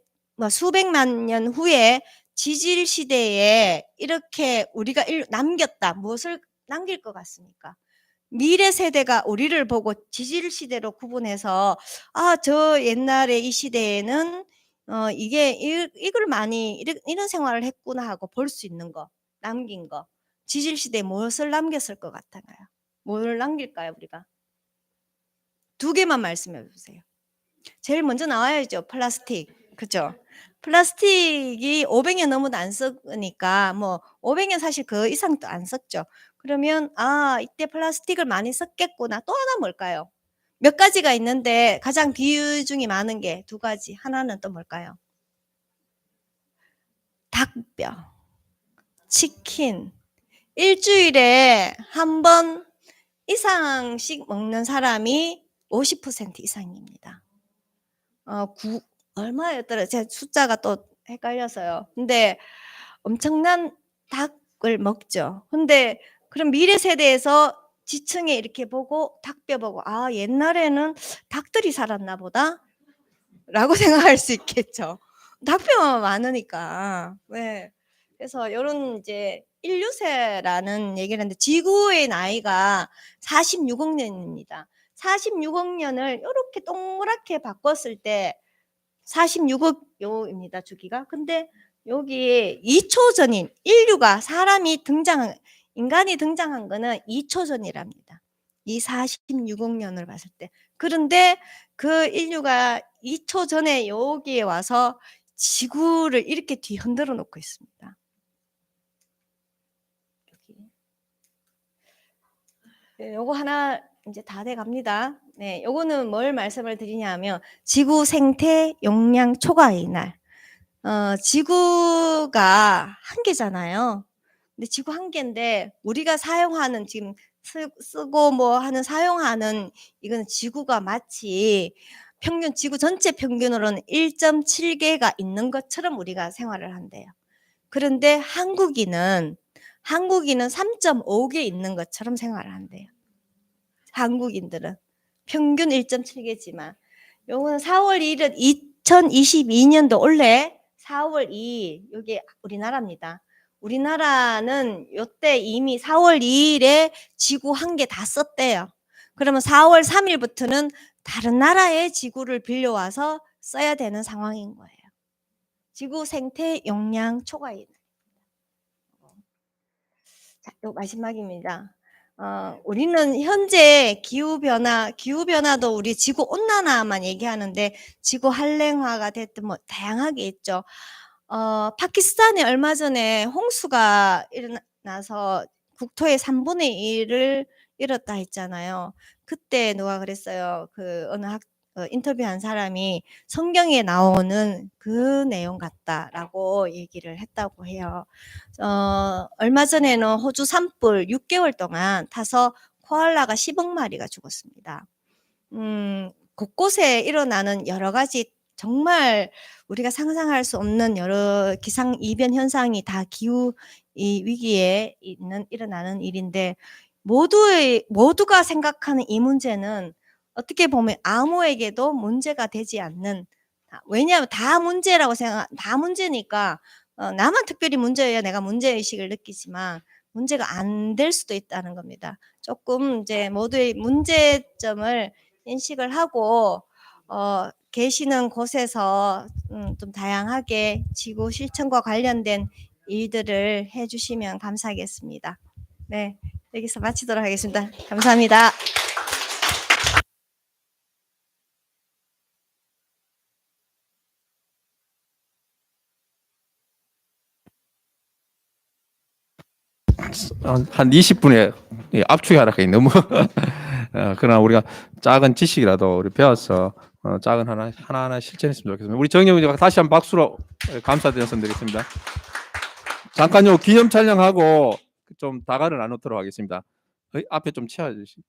수백만 년 후에 지질 시대에 이렇게 우리가 남겼다, 무엇을 남길 것 같습니까? 미래 세대가 우리를 보고 지질 시대로 구분해서 저 옛날에 이 시대에는 이걸 많이 이런 생활을 했구나 하고 볼 수 있는 거, 남긴 거. 지질 시대에 무엇을 남겼을 것 같아요? 뭘 남길까요, 우리가? 두 개만 말씀해 주세요. 제일 먼저 나와야죠. 플라스틱. 그죠? 플라스틱이 500년 넘어도 안 쓰니까 500년 사실 그 이상도 안 썼죠. 그러면 이때 플라스틱을 많이 썼겠구나. 또 하나 뭘까요? 몇 가지가 있는데 가장 비중이 많은 게 두 가지. 하나는 또 뭘까요? 닭뼈, 치킨. 일주일에 한 번 이상씩 먹는 사람이 50% 이상입니다. 얼마였더라? 제가 숫자가 또 헷갈려서요. 근데 엄청난 닭을 먹죠. 근데 그럼 미래 세대에서 지층에 이렇게 보고 닭뼈 보고 옛날에는 닭들이 살았나 보다 라고 생각할 수 있겠죠. 닭뼈만 많으니까. 네. 그래서 요런 이제 인류세라는 얘기를 하는데, 지구의 나이가 46억 년입니다. 46억 년을 이렇게 동그랗게 바꿨을 때 46억 요입니다, 주기가. 근데 여기 2초 전인 인간이 등장한 거는 2초 전이랍니다. 이 46억 년을 봤을 때. 그런데 그 인류가 2초 전에 여기에 와서 지구를 이렇게 뒤흔들어 놓고 있습니다. 네, 요거 하나 이제 다 돼 갑니다. 네, 요거는 뭘 말씀을 드리냐면, 지구 생태 용량 초과의 날. 지구가 한 개잖아요. 근데 지구 한 개인데 우리가 사용하는 지금 쓰고 사용하는 이거는 지구가 마치 지구 전체 평균으로는 1.7개가 있는 것처럼 우리가 생활을 한대요. 그런데 한국인은 3.5개 있는 것처럼 생활을 한대요. 한국인들은 평균 1.7개지만 요거는 4월 2일은 2022년도 올해 4월 2일 여기 우리나라입니다. 우리나라는 요때 이미 4월 2일에 지구 한 개 다 썼대요. 그러면 4월 3일부터는 다른 나라의 지구를 빌려와서 써야 되는 상황인 거예요. 지구 생태 용량 초과인. 자, 요 마지막입니다. 우리는 현재 기후변화도 우리 지구 온난화만 얘기하는데 지구 한랭화가 됐든 다양하게 있죠. 파키스탄에 얼마 전에 홍수가 일어나서 국토의 3분의 1을 잃었다 했잖아요. 그때 누가 그랬어요. 어느 인터뷰한 사람이 성경에 나오는 그 내용 같다라고 얘기를 했다고 해요. 얼마 전에는 호주 산불 6개월 동안 타서 코알라가 10억 마리가 죽었습니다. 곳곳에 일어나는 여러 가지 정말 우리가 상상할 수 없는 여러 기상 이변 현상이 다 기후 위기에 일어나는 일인데, 모두가 생각하는 이 문제는 어떻게 보면 아무에게도 문제가 되지 않는, 왜냐하면 다 문제니까 나만 특별히 문제여야 내가 문제의식을 느끼지만 문제가 안 될 수도 있다는 겁니다. 조금 이제 모두의 문제점을 인식을 하고 계시는 곳에서 좀 다양하게 지구 실천과 관련된 일들을 해주시면 감사하겠습니다. 네, 여기서 마치도록 하겠습니다. 감사합니다. 한 20분에 압축이 하락이 너무 그러나 우리가 작은 지식이라도 우리 배워서 작은 하나하나 실천했으면 좋겠습니다. 우리 정영 의장과 다시 한번 박수로 감사드리겠습니다. 잠깐요, 기념 촬영하고 좀 다가를 나누도록 하겠습니다. 앞에 좀 채워주시죠.